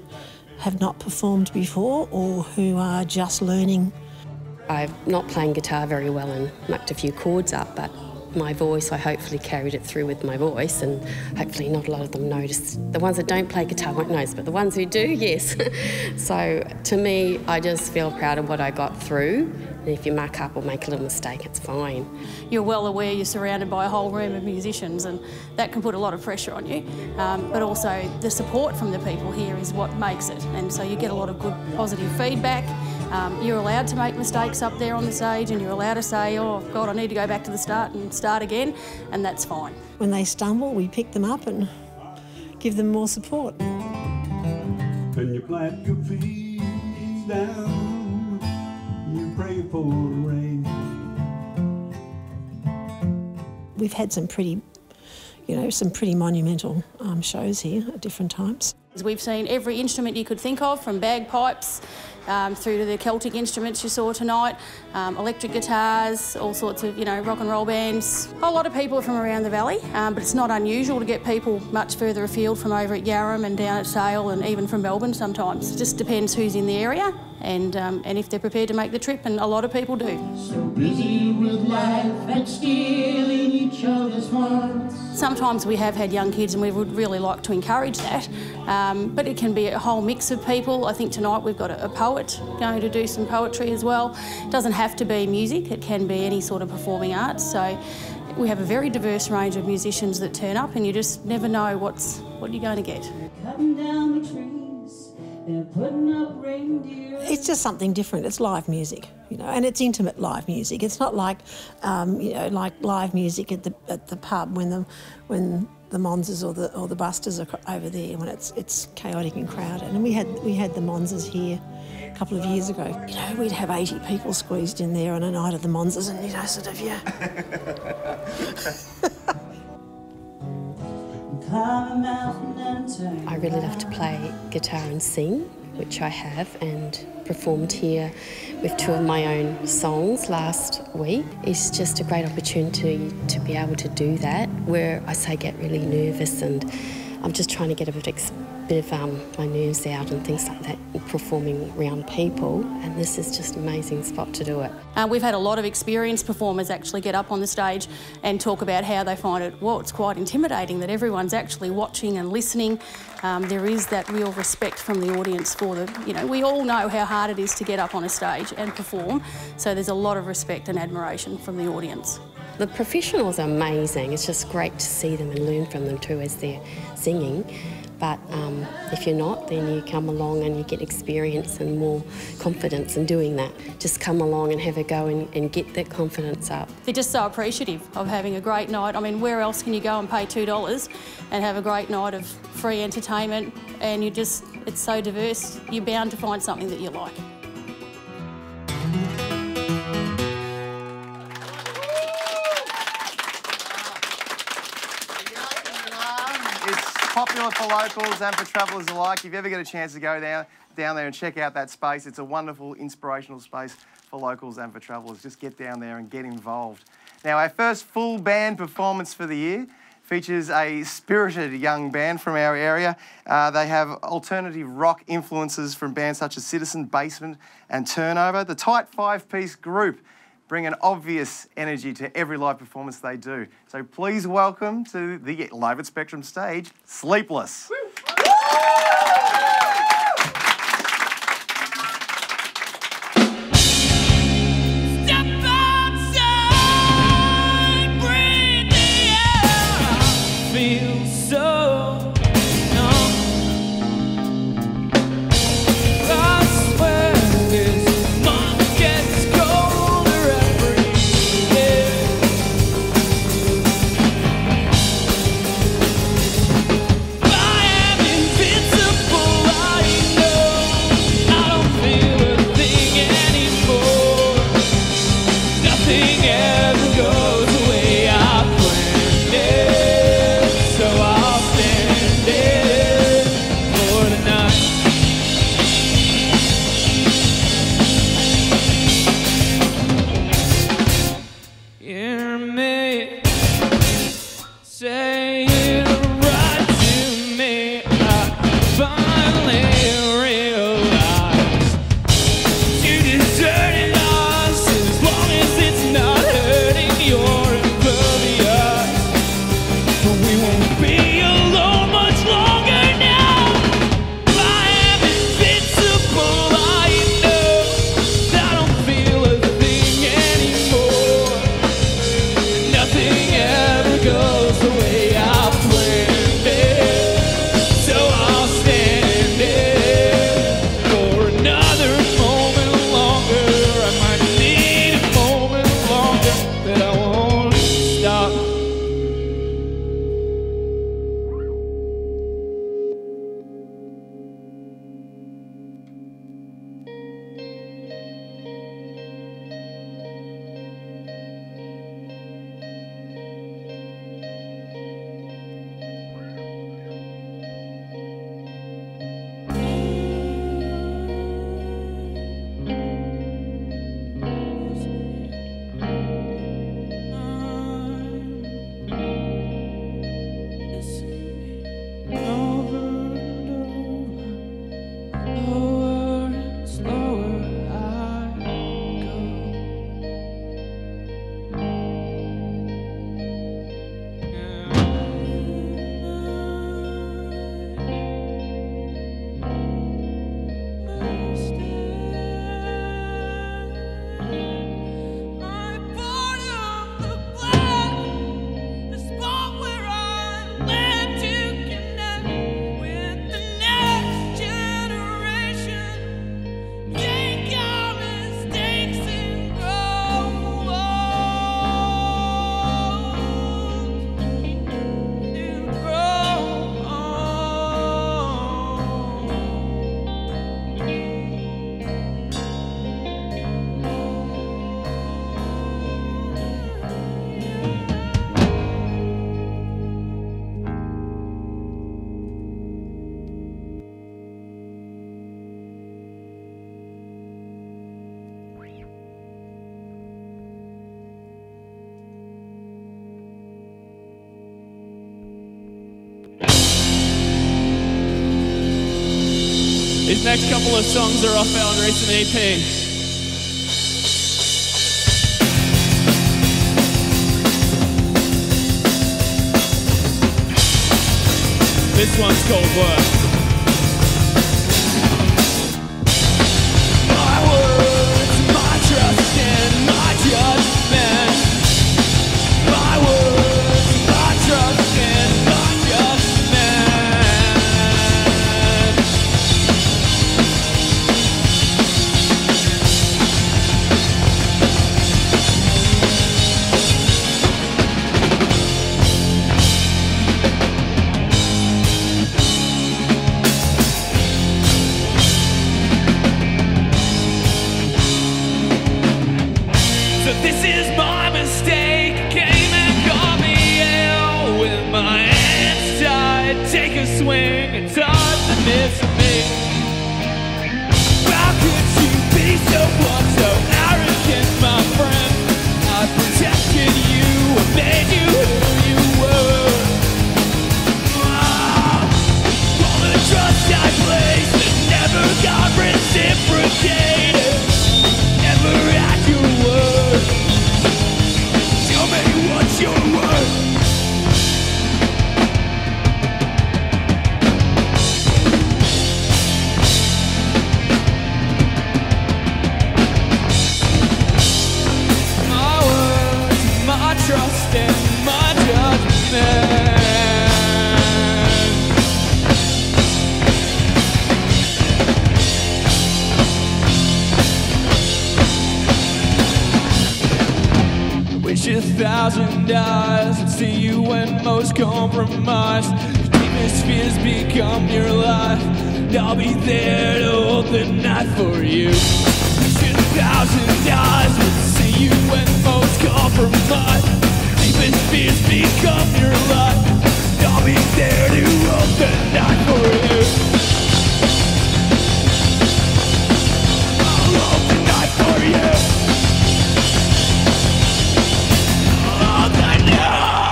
[SPEAKER 7] have not performed before or who are just learning.
[SPEAKER 9] I'm not playing guitar very well and mucked a few chords up, but my voice, I hopefully carried it through with my voice, and hopefully not a lot of them noticed. The ones that don't play guitar won't notice, but the ones who do, yes. So to me, I just feel proud of what I got through, and if you muck up or make a little mistake, it's fine.
[SPEAKER 8] You're well aware you're surrounded by a whole room of musicians, and that can put a lot of pressure on you, but also the support from the people here is what makes it, and so you get a lot of good positive feedback. You're allowed to make mistakes up there on the stage, and you're allowed to say, oh God, I need to go back to the start and start again, and that's fine. When they stumble, we pick them up and give them more support.
[SPEAKER 10] When you plant your feet down, you pray for the rain.
[SPEAKER 7] We've had some pretty monumental shows here at different times.
[SPEAKER 8] We've seen every instrument you could think of, from bagpipes through to the Celtic instruments you saw tonight, electric guitars, all sorts of, rock and roll bands. A lot of people are from around the valley, but it's not unusual to get people much further afield from over at Yarram and down at Sale and even from Melbourne sometimes. It just depends who's in the area and if they're prepared to make the trip, and a lot of people do.
[SPEAKER 11] So busy with life and stealing each other's hearts.
[SPEAKER 8] Sometimes we have had young kids and we would really like to encourage that, but it can be a whole mix of people. I think tonight we've got a poet going to do some poetry as well. It doesn't have to be music, it can be any sort of performing arts. So we have a very diverse range of musicians that turn up, and you just never know what you're going to get.
[SPEAKER 11] Cutting down the trees, they're putting up reindeer.
[SPEAKER 7] It's just something different. It's live music, and it's intimate live music. It's not like, like live music at the pub when the Monzers or the Busters are over there, when it's chaotic and crowded. And we had the Monzers here a couple of years ago. We'd have 80 people squeezed in there on a night of the Monzers, and
[SPEAKER 9] I really love to play guitar and sing, which I have, and performed here with 2 of my own songs last week. It's just a great opportunity to be able to do that, where I get really nervous, and I'm just trying to get a bit of my nerves out and things like that, performing around people, and this is just an amazing spot to do it.
[SPEAKER 8] We've had a lot of experienced performers actually get up on the stage and talk about how they find it, it's quite intimidating that everyone's actually watching and listening. There is that real respect from the audience for we all know how hard it is to get up on a stage and perform, so there's a lot of respect and admiration from the audience.
[SPEAKER 9] The professionals are amazing. It's just great to see them and learn from them too as they're singing. But if you're not, then you come along and you get experience and more confidence in doing that. Just come along and have a go and get that confidence up.
[SPEAKER 8] They're just so appreciative of having a great night. I mean, where else can you go and pay $2 and have a great night of free entertainment? And it's so diverse, you're bound to find something that you like.
[SPEAKER 2] Popular for locals and for travellers alike. If you ever get a chance to go down down there and check out that space. It's a wonderful, inspirational space for locals and for travellers. Just get down there and get involved. Now, our first full band performance for the year features a spirited young band from our area. They have alternative rock influences from bands such as Citizen, Basement and Turnover. The tight five-piece group bring an obvious energy to every live performance they do. So please welcome to the Live at Spectrum stage, Sleepless.
[SPEAKER 12] These next couple of songs are off our recent EP. This one's called Work. My words, my trust and my judgment. My words, my trust and my judgment. This is my mistake. Came and got me ill with my hands tied. Take a swing, it's hard to miss me. 1,000 eyes and see you when most compromised. Deepest fears become your life, and I'll be there to hold the knife for you. 1,000 eyes will see you when most compromised. Deepest fears become your life, and I'll be there to hold the knife for you. I'll hold the knife for you. Hold the knife.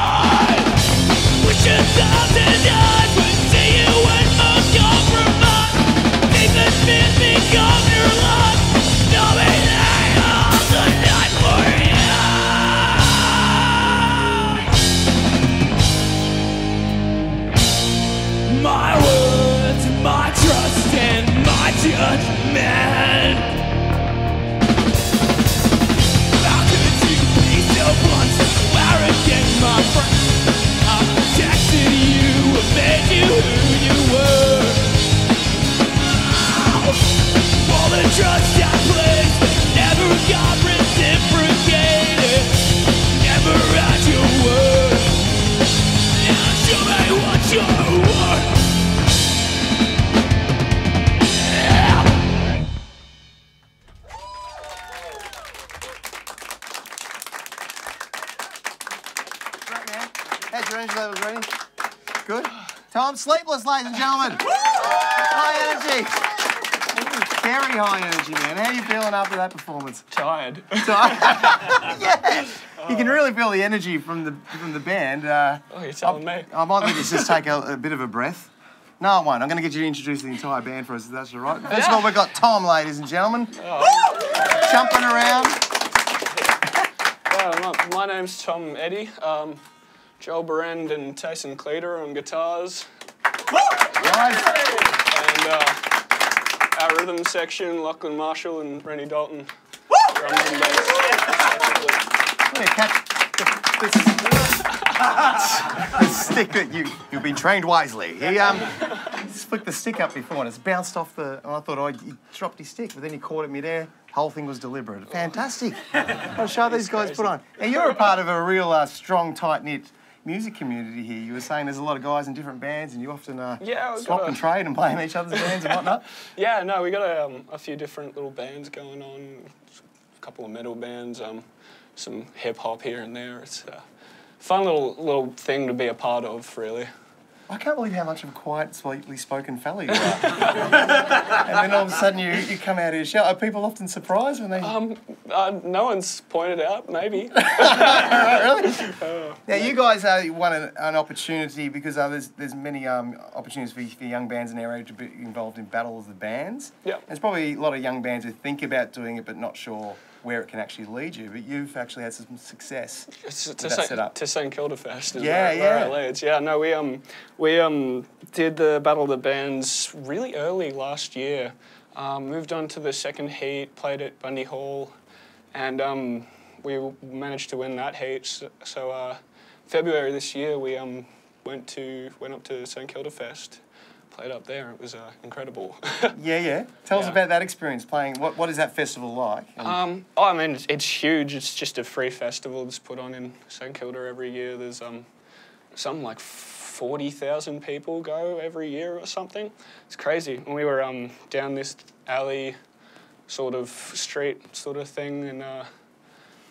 [SPEAKER 12] 1,000 eyes will see you when most compromised. Deepest fears become your life. I'll be there to hold the knife for you. My words, my trust, and my judgment. How could you be so blunt, so arrogant, my friend? I protected you, I made you who you were. All the trust I placed never got reciprocated. Never had your word. Now show me what you're worth.
[SPEAKER 2] Great, man. How's your energy levels, ready? Good. Time Sleepless, ladies and gentlemen. High energy. Very high energy, man. How are you feeling after that performance?
[SPEAKER 13] Tired.
[SPEAKER 2] Yeah. You can really feel the energy from the band.
[SPEAKER 13] Oh, you're telling me.
[SPEAKER 2] I might let you just take a bit of a breath. No, I won't. I'm going to get you to introduce the entire band for us, if that's all right. First of all, we've got Tom, ladies and gentlemen. Jumping around.
[SPEAKER 13] My name's Tom Eddy. Joel Berend and Tyson Cleater on guitars.
[SPEAKER 2] Right.
[SPEAKER 13] And our rhythm section, Lachlan Marshall and Rennie Dalton. Drums and bass.
[SPEAKER 2] Yeah, catch the stick that you've been trained wisely. He flicked the stick up before and it's bounced off the. And I thought, oh, he dropped his stick, but then he caught it midair. Whole thing was deliberate. Fantastic. What a show these guys put on. Now you're a part of a real strong, tight knit music community here. You were saying there's a lot of guys in different bands, and you often swap and trade and play in each other's bands and whatnot.
[SPEAKER 13] Yeah, no, we got a few different little bands going on. A couple of metal bands, some hip hop here and there. It's a fun little thing to be a part of, really.
[SPEAKER 2] I can't believe how much of a quiet, sweetly spoken fella you are. And then all of a sudden you come out of your shell. Are people often surprised when they...
[SPEAKER 13] No one's pointed out, maybe.
[SPEAKER 2] Really? Now, you guys won an opportunity because there's many opportunities for young bands in our age to be involved in Battle of the Bands.
[SPEAKER 13] Yeah.
[SPEAKER 2] There's probably a lot of young bands who think about doing it but not sure where it can actually lead you, but you've actually had some success with that setup.
[SPEAKER 13] To St Kilda Fest is
[SPEAKER 2] where
[SPEAKER 13] it leads. Yeah, no, we did the Battle of the Bands really early last year. Moved on to the second heat, played at Bundy Hall, and we managed to win that heat. So February this year, we went up to St Kilda Fest. Played up there. It was incredible.
[SPEAKER 2] Yeah. Tell us about that experience playing. What is that festival like?
[SPEAKER 13] I mean, it's huge. It's just a free festival that's put on in St Kilda every year. There's something like 40,000 people go every year or something. It's crazy. And we were down this alley, sort of street sort of thing, and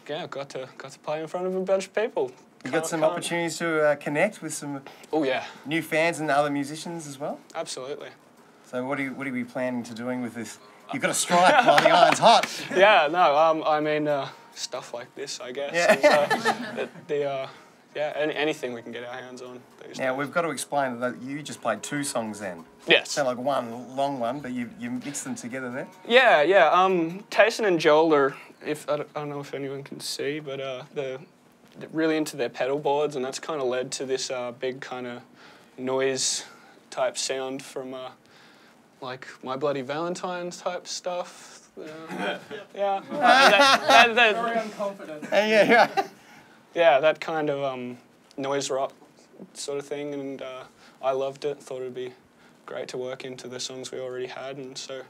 [SPEAKER 13] got to play in front of a bunch of people.
[SPEAKER 2] You got some opportunities to connect with some new fans and other musicians as well?
[SPEAKER 13] Absolutely.
[SPEAKER 2] So what are you planning to doing with this? You've got to strike while the iron's hot.
[SPEAKER 13] Yeah, no, I mean, stuff like this, I guess. Yeah. Anything we can get our hands on.
[SPEAKER 2] Now, we've got to explain that you just played two songs then.
[SPEAKER 13] Yes.
[SPEAKER 2] Sound like one long one, but you mixed them together there?
[SPEAKER 13] Yeah. Tyson and Joel are, I don't know if anyone can see, but they're really into their pedal boards, and that's kind of led to this big kind of noise type sound from like My Bloody Valentine's type stuff. Yeah.
[SPEAKER 14] Very unconfident.
[SPEAKER 13] Yeah, that kind of noise rock sort of thing, and I loved it. Thought it'd be great to work into the songs we already had, and so...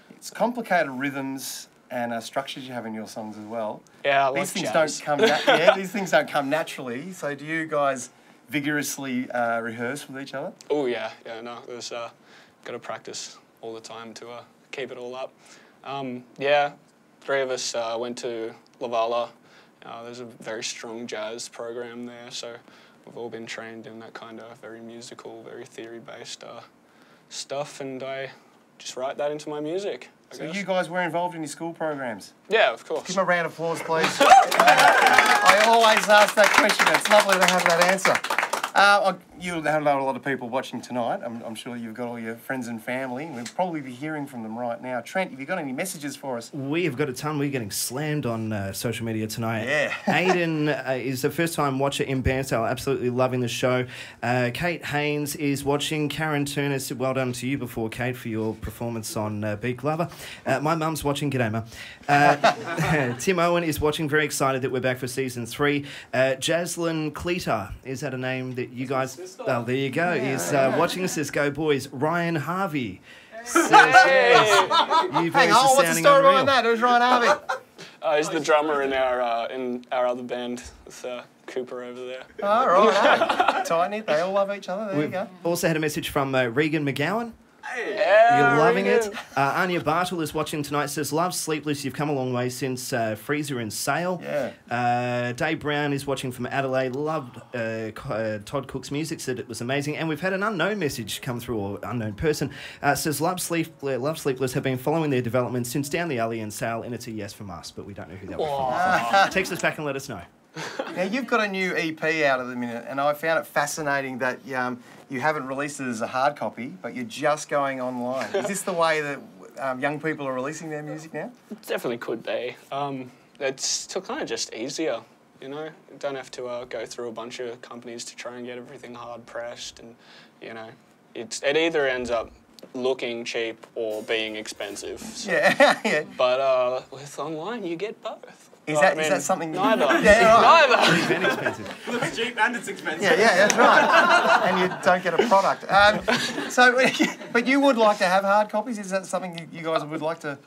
[SPEAKER 2] It's complicated rhythms and structures you have in your songs as well.
[SPEAKER 13] Yeah, I like
[SPEAKER 2] these things
[SPEAKER 13] jazz.
[SPEAKER 2] don't come. These things don't come naturally. So do you guys vigorously rehearse with each other?
[SPEAKER 13] Oh yeah, no. There's got to practice all the time to keep it all up. Yeah, 3 of us went to Lavala. There's a very strong jazz program there, so we've all been trained in that kind of very musical, very theory-based stuff, and I just write that into my music. I guess.
[SPEAKER 2] You guys were involved in your school programs?
[SPEAKER 13] Yeah, of course.
[SPEAKER 2] Give them a round of applause, please. I always ask that question. It's lovely to have that answer. You'll have a lot of people watching tonight. I'm sure you've got all your friends and family. We'll probably be hearing from them right now. Trent, have you got any messages for us?
[SPEAKER 1] We've got a ton. We're getting slammed on social media tonight.
[SPEAKER 2] Yeah.
[SPEAKER 1] Aiden is a first-time watcher in Bairnsdale, absolutely loving the show. Kate Haynes is watching. Karen Turner said, well done to you before, Kate, for your performance on Beak Lover. My mum's watching. G'day, Mum. Tim Owen is watching, very excited that we're back for season 3. Jaslyn Cleater, is that a name that you guys... Oh, there you go. He's watching, says, go boys. Ryan Harvey says, yes.
[SPEAKER 2] Hang on, what's the story behind that? Who's Ryan Harvey?
[SPEAKER 13] He's the drummer in our other band with Cooper over there.
[SPEAKER 2] Oh, right. Tiny, they all love each other. There you go.
[SPEAKER 1] Also had a message from Regan McGowan.
[SPEAKER 13] Yeah,
[SPEAKER 1] you're loving it. Anya Bartle is watching tonight, says, love Sleepless, you've come a long way since Freezer and Sale.
[SPEAKER 2] Yeah.
[SPEAKER 1] Dave Brown is watching from Adelaide, loved Todd Cook's music, said it was amazing. And we've had an unknown message come through, or unknown person, says, love Sleepless, have been following their development since Down the Alley and Sale, and it's a yes from us, but we don't know who that was from. So text us back and let us know.
[SPEAKER 2] Now, you've got a new EP out at the minute, and I found it fascinating that you haven't released it as a hard copy, but you're just going online. Is this the way that young people are releasing their music now?
[SPEAKER 13] It definitely could be. It's still kind of just easier, you know? You don't have to go through a bunch of companies to try and get everything hard pressed, and, you know, it either ends up looking cheap or being expensive. So.
[SPEAKER 2] Yeah, yeah.
[SPEAKER 13] But with online, you get both.
[SPEAKER 2] Is that something?
[SPEAKER 13] Neither.
[SPEAKER 2] Yeah, right.
[SPEAKER 13] Neither.
[SPEAKER 1] Cheap and expensive.
[SPEAKER 14] It's cheap and it's expensive.
[SPEAKER 2] Yeah, that's right. And you don't get a product. But you would like to have hard copies? Is that something you guys would like to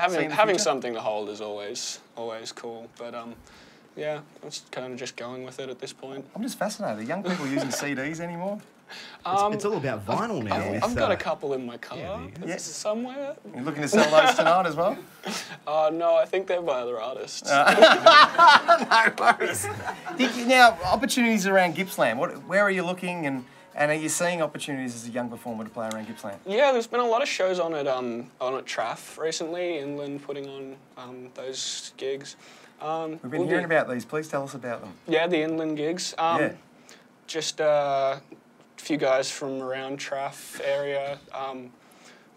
[SPEAKER 2] see in the
[SPEAKER 13] having
[SPEAKER 2] future?
[SPEAKER 13] something to hold is always cool. But yeah, I'm kind of just going with it at this point.
[SPEAKER 2] I'm just fascinated. Are young people using CDs anymore?
[SPEAKER 1] It's all about vinyl now.
[SPEAKER 13] I've got a couple in my car somewhere.
[SPEAKER 2] You're looking to sell those tonight as well?
[SPEAKER 13] No, I think they're by other artists.
[SPEAKER 2] No worries. Now, opportunities around Gippsland. Where are you looking, and are you seeing opportunities as a young performer to play around Gippsland?
[SPEAKER 13] Yeah, there's been a lot of shows on at Traff recently, Inland putting on those gigs.
[SPEAKER 2] We've been hearing about these. Please tell us about them.
[SPEAKER 13] Yeah, the Inland gigs. Just a few guys from around Traff area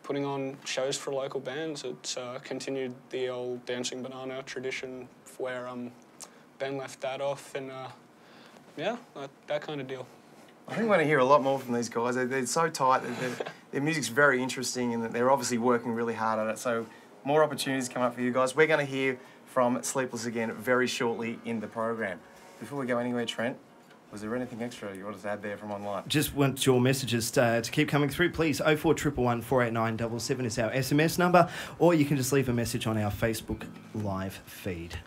[SPEAKER 13] putting on shows for local bands. It's continued the old Dancing Banana tradition where Ben left that off, and yeah, that kind of deal.
[SPEAKER 2] I think we're going to hear a lot more from these guys. They're so tight. Their music's very interesting, and they're obviously working really hard at it. So more opportunities come up for you guys. We're going to hear from Sleepless again very shortly in the program. Before we go anywhere, Trent, was there anything extra you wanted to add there from online?
[SPEAKER 1] Just want your messages to keep coming through, please. 04111 489 77 is our SMS number, or you can just leave a message on our Facebook live feed.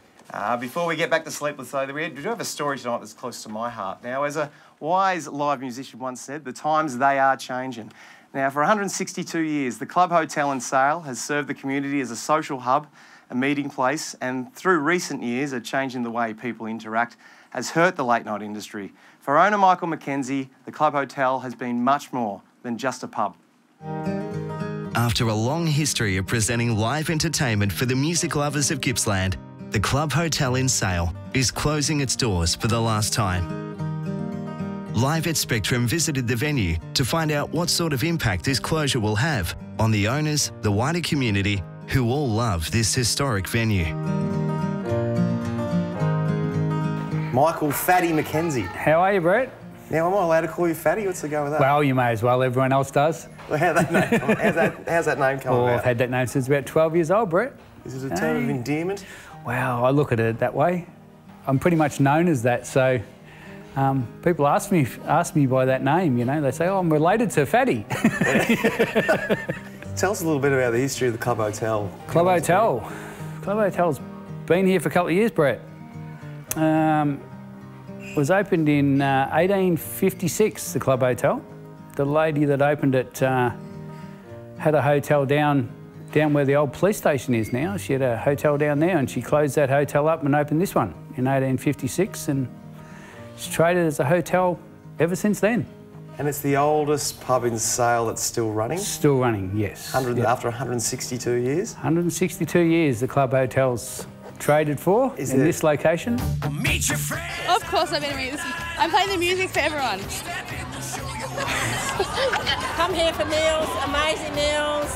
[SPEAKER 2] Before we get back to Sleepless, though, we do have a story tonight that's close to my heart. Now, as a wise live musician once said, the times, they are changing. Now, for 162 years, the Club Hotel in Sale has served the community as a social hub, a meeting place, and through recent years, a change in the way people interact has hurt the late night industry. For owner Michael McKenzie, the Club Hotel has been much more than just a pub.
[SPEAKER 6] After a long history of presenting live entertainment for the music lovers of Gippsland, the Club Hotel in Sale is closing its doors for the last time. Live at Spectrum visited the venue to find out what sort of impact this closure will have on the owners, the wider community, who all love this historic venue.
[SPEAKER 2] Michael Fatty McKenzie.
[SPEAKER 15] How are you, Brett?
[SPEAKER 2] Now, am I allowed to call you Fatty? What's the go with that?
[SPEAKER 15] Well, you may as well. Everyone else does.
[SPEAKER 2] Well, how's that name come about?
[SPEAKER 15] I've had that name since about 12 years old, Brett.
[SPEAKER 2] Is it a term of endearment?
[SPEAKER 15] Wow, I look at it that way. I'm pretty much known as that, so people ask me by that name, you know. They say, oh, I'm related to Fatty.
[SPEAKER 2] Tell us a little bit about the history of the Club Hotel.
[SPEAKER 15] Club Hotel. Club Hotel's been here for a couple of years, Brett. Was opened in 1856, the Club Hotel. The lady that opened it had a hotel down where the old police station is now. She had a hotel down there and she closed that hotel up and opened this one in 1856, and it's traded as a hotel ever since then.
[SPEAKER 2] And it's the oldest pub in Sale that's still running?
[SPEAKER 15] Still running, yes.
[SPEAKER 2] After 162 years?
[SPEAKER 15] 162 years the Club Hotel's traded for in this location.
[SPEAKER 16] Meet your friend. Of course I'm going to meet this. I'm playing the music for everyone.
[SPEAKER 17] Come here for meals, amazing meals,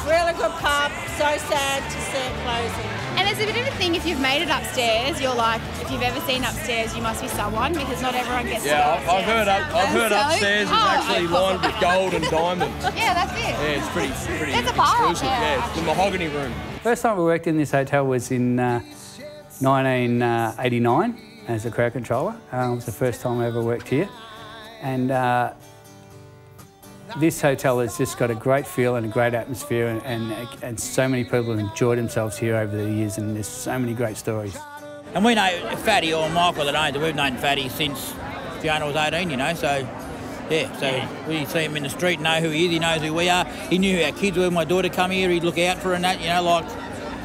[SPEAKER 17] really good pub, so sad to see it closing.
[SPEAKER 16] And there's a bit of a thing, if you've made it upstairs, you're like, if you've ever seen upstairs, you must be someone, because not everyone gets to go upstairs.
[SPEAKER 18] I've heard upstairs is actually lined with gold and diamonds.
[SPEAKER 16] Yeah, that's it.
[SPEAKER 18] Yeah, it's pretty
[SPEAKER 16] There's a bar
[SPEAKER 18] exclusive. Yeah, it's the mahogany room.
[SPEAKER 15] First time we worked in this hotel was in 1989 as a crowd controller. It was the first time I ever worked here. And this hotel has just got a great feel and a great atmosphere, and so many people have enjoyed themselves here over the years, and there's so many great stories.
[SPEAKER 19] And we know Fatty or Michael that owns it. We've known Fatty since Fiona was 18, you know, so yeah, so we see him in the street, know who he is, he knows who we are. He knew who our kids were. When my daughter come here, he'd look out for her and that, you know, like,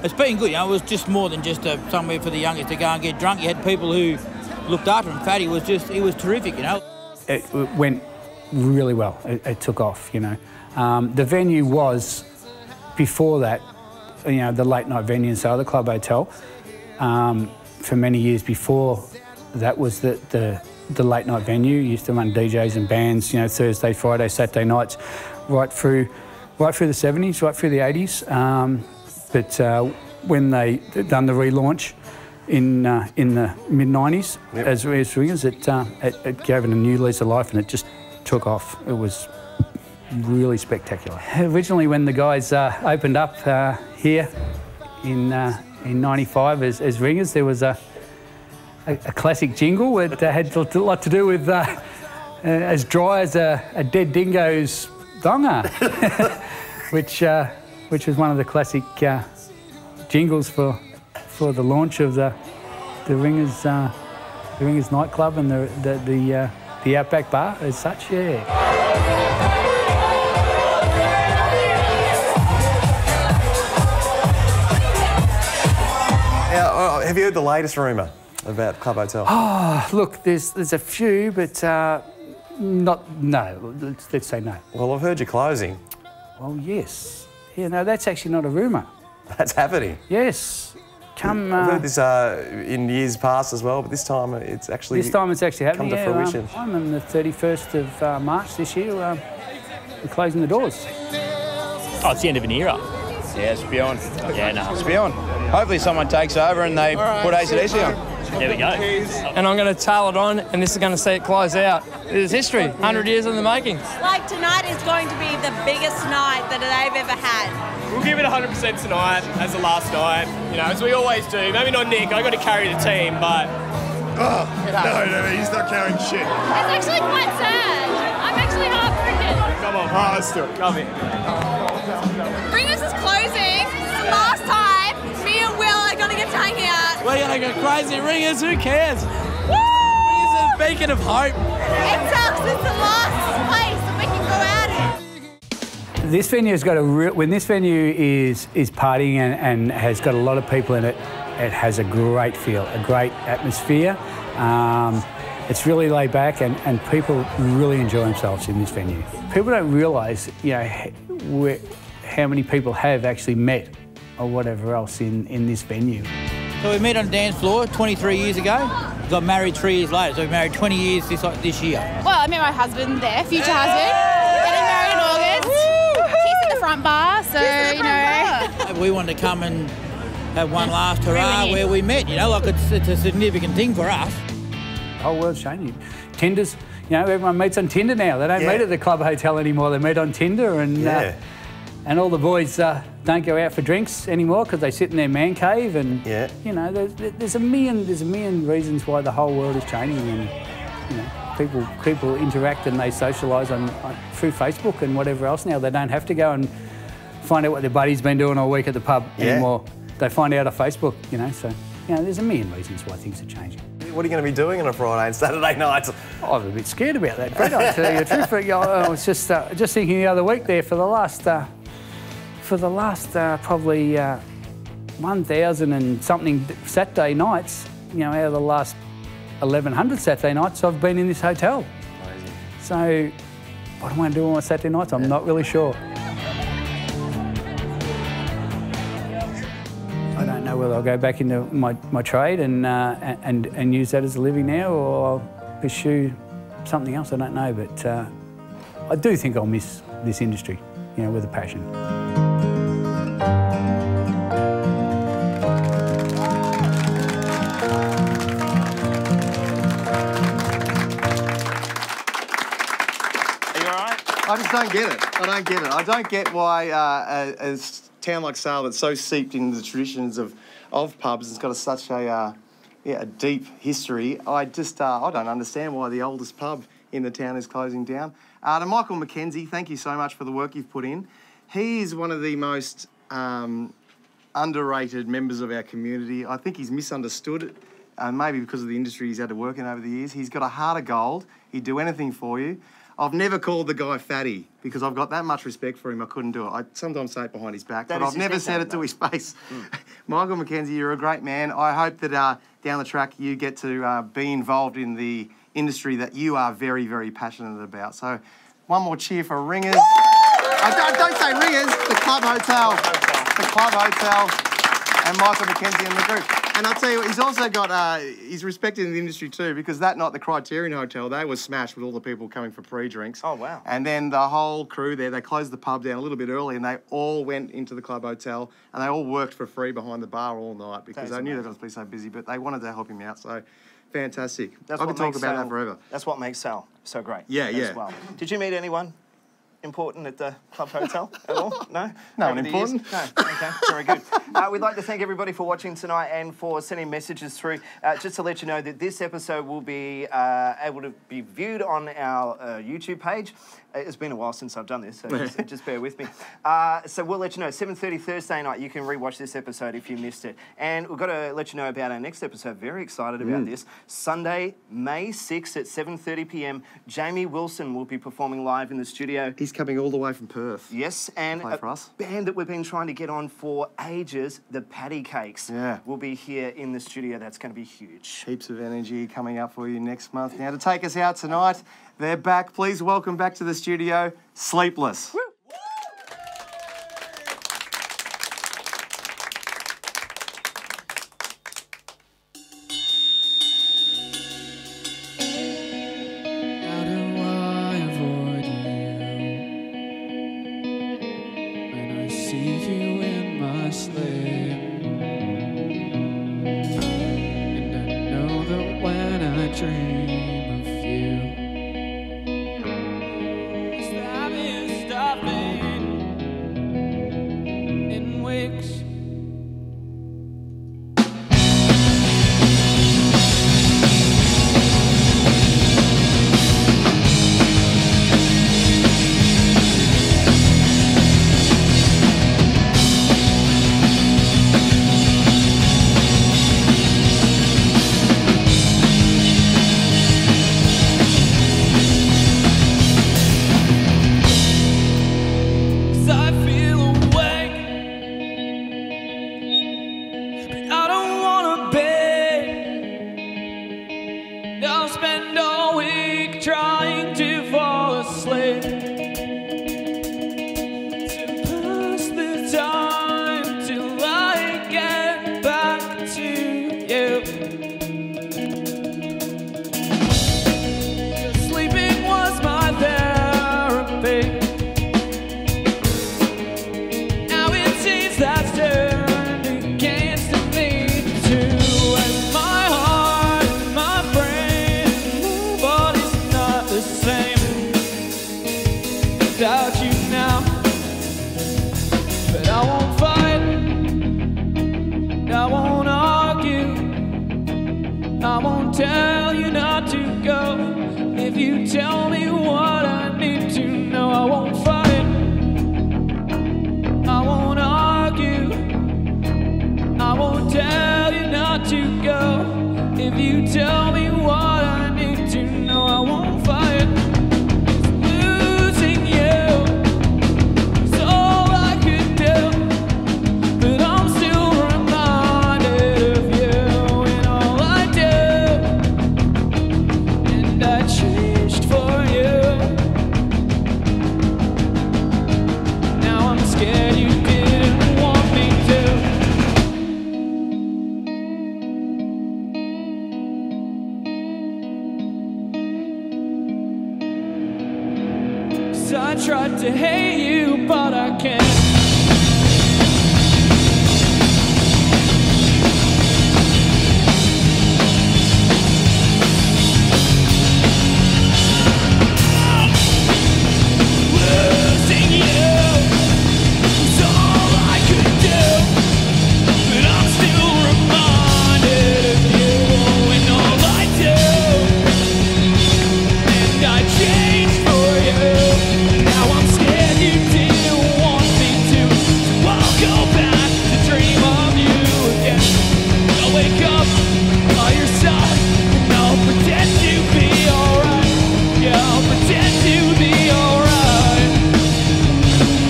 [SPEAKER 19] it's been good, you know. It was just more than just somewhere for the youngest to go and get drunk. You had people who looked after him. Fatty was just, he was terrific, you know.
[SPEAKER 15] It went really well. It took off, you know. The venue was, before that, you know, the late night venue inside the Club Hotel. For many years before that was the late night venue. Used to run DJs and bands, you know, Thursday, Friday, Saturday nights, right through the 70s, right through the 80s. But when they done the relaunch in the mid-90s as Ringers, it gave it a new lease of life, and it just took off. It was really spectacular. Originally, when the guys opened up here in '95 as Ringers, there was a classic jingle. It had a lot to do with as dry as a dead dingo's donga, which was one of the classic jingles for the launch of the Ringers nightclub and the Outback Bar as such. Yeah.
[SPEAKER 2] Have you heard the latest rumour about Club Hotel?
[SPEAKER 15] Oh, look, there's a few, but no. Let's say no.
[SPEAKER 2] Well, I've heard you're closing.
[SPEAKER 15] Well, yes. Yeah, no, that's actually not a rumour.
[SPEAKER 2] That's happening?
[SPEAKER 15] Yes.
[SPEAKER 2] I've heard this in years past as well, but this time it's actually
[SPEAKER 15] happening.
[SPEAKER 2] Come to fruition.
[SPEAKER 15] I'm on the 31st of March this year. We're closing the doors.
[SPEAKER 20] Oh, it's the end of an era. Yeah, it's beyond. Yeah, no, it's beyond. Hopefully someone takes over and they put AC/DC on. There we go.
[SPEAKER 14] And I'm going to tail it on, and this is going to see it close out. It's history, 100 years in the making.
[SPEAKER 17] Like, tonight is going to be the biggest night that they've ever had.
[SPEAKER 14] We'll give it 100% tonight as the last night, you know, as we always do. Maybe not Nick, I've got to carry the team, but...
[SPEAKER 21] Oh, no, he's not carrying shit.
[SPEAKER 16] It's actually quite sad. I'm actually heartbroken.
[SPEAKER 14] Come on, let's do it. Come in.
[SPEAKER 16] Ringers is closing. This is the last time me and Will are going to get to hang out.
[SPEAKER 20] We're going to go crazy. Ringers, who cares? Woo! Ringers is a beacon of hope.
[SPEAKER 16] It sucks. It's the last place that we can go out in.
[SPEAKER 15] This venue has got when this venue is partying and has got a lot of people in it, it has a great feel, a great atmosphere. It's really laid back, and people really enjoy themselves in this venue. People don't realise, you know, how many people have actually met or whatever else in this venue.
[SPEAKER 19] So we met on the dance floor 23 years ago. Got married 3 years later, so we married 20 years this year.
[SPEAKER 16] Well, I met my husband there, future husband. Getting married in August. Kiss at the front bar, so, you know.
[SPEAKER 19] We wanted to come and have one last hurrah where we met, you know, like it's a significant thing for us.
[SPEAKER 15] The whole world's changing. Tinders, you know, everyone meets on Tinder now. They don't meet at the Club Hotel anymore. They meet on Tinder, and all the boys don't go out for drinks anymore because they sit in their man cave. And you know, there's a million reasons why the whole world is changing. And you know, people interact and they socialise through Facebook and whatever else now. They don't have to go and find out what their buddy's been doing all week at the pub anymore. they find out on Facebook, you know, so, you know, there's a million reasons why things are changing.
[SPEAKER 2] What are you going to be doing on a Friday and Saturday night?
[SPEAKER 15] Oh, I'm a bit scared about that, Brett, I'll tell you the truth. But, I was just thinking the other week there, for the last probably 1,000 and something Saturday nights, you know, out of the last 1,100 Saturday nights, I've been in this hotel.
[SPEAKER 2] Amazing.
[SPEAKER 15] So, what am I going to do on my Saturday nights? I'm not really sure. I don't know whether I'll go back into my trade and use that as a living now, or I'll pursue something else. I don't know, but I do think I'll miss this industry, you know, with a passion.
[SPEAKER 2] I just don't get it. I don't get it. I don't get why a town like Sale that's so steeped in the traditions of pubs has got such a deep history. I don't understand why the oldest pub in the town is closing down. To Michael McKenzie, thank you so much for the work you've put in. He is one of the most underrated members of our community. I think he's misunderstood, maybe because of the industry he's had to work in over the years. He's got a heart of gold. He'd do anything for you. I've never called the guy fatty because I've got that much respect for him. I couldn't do it. I sometimes say it behind his back, but I've never said it to his face. Michael McKenzie, you're a great man. I hope that down the track you get to be involved in the industry that you are very, very passionate about. So one more cheer for Ringers. Don't say Ringers, the Club Hotel. The Club Hotel and Michael McKenzie and the group. And I'll tell you, he's also got, he's respected in the industry too, because that night, the Criterion Hotel, they were smashed with all the people coming for pre-drinks.
[SPEAKER 1] Oh, wow.
[SPEAKER 2] And then the whole crew there, they closed the pub down a little bit early and they all went into the Club Hotel and they all worked for free behind the bar all night because they knew they were going to be so busy, but they wanted to help him out. So, fantastic. I could talk about that forever.
[SPEAKER 1] That's what makes Sal so great.
[SPEAKER 2] Yeah,
[SPEAKER 1] as well. Did you meet anyone important at the Club Hotel at all? No?
[SPEAKER 2] No one important?
[SPEAKER 1] No. Okay, very good. We'd like to thank everybody for watching tonight and for sending messages through. Just to let you know that this episode will be able to be viewed on our YouTube page. It's been a while since I've done this, so just bear with me. So we'll let you know, 7:30 Thursday night, you can rewatch this episode if you missed it. And we've got to let you know about our next episode. Very excited about this. Sunday, May 6th at 7:30 p.m, Jamie Wilson will be performing live in the studio.
[SPEAKER 2] He's coming all the way from Perth.
[SPEAKER 1] Yes, and
[SPEAKER 2] play for us.
[SPEAKER 1] Band that we've been trying to get on for ages, the Patty Cakes, will be here in the studio. That's going to be huge.
[SPEAKER 2] Heaps of energy coming up for you next month. Now, to take us out tonight, they're back. Please welcome back to the studio, Sleepless. Woo!
[SPEAKER 12] Tell you not to go. If you tell me what I need to know, I won't fight. I won't argue. not to go. If you tell me what I need to know, I won't fight. Losing you is all I could do, but I'm still reminded of you in all I do. And I changed for you. Now I'm scared you didn't want me to. I tried to hate you, but I can't. Losing you is all I could do, but I'm still reminded of you in all I do. And I changed for you. Now I'm scared you didn't want me to, so I'll go back to dream of you again. I'll wake up by your side and I'll pretend to be alright. Yeah, I'll pretend to be alright.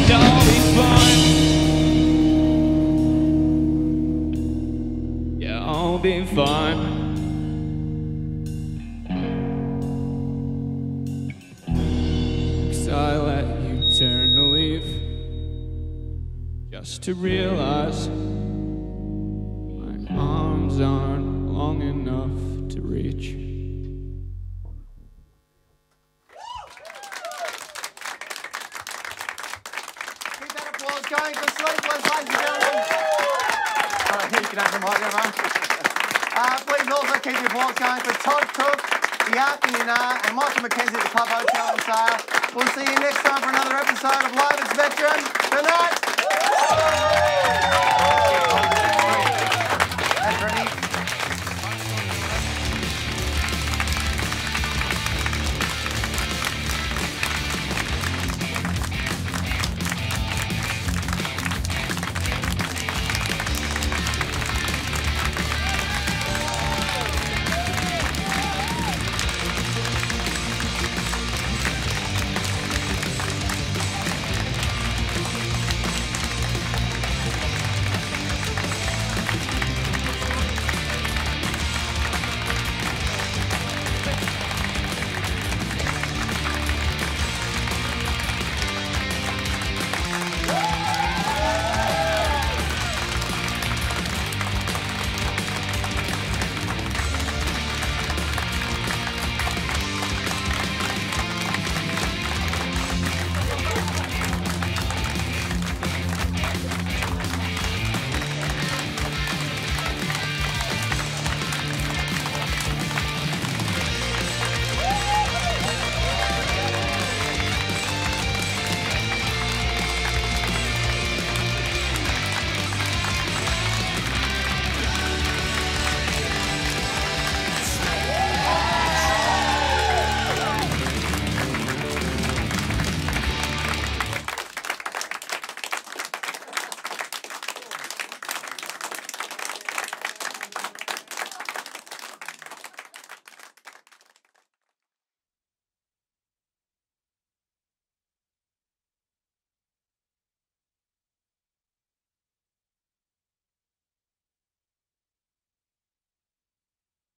[SPEAKER 12] And I'll be fine. Yeah, I'll be fine. 'Cause I let you turn to leave, just to realize my arms aren't long enough to reach.
[SPEAKER 2] Keep that applause going for Sleepless, ladies and gentlemen. You can have the microphone. Please also keep the applause going for Todd Cook, the ARC Yinnar, and Michael McKenzie at the Club Hotel and Sale. We'll see you next time for another episode of Live at Spectrum. Good night.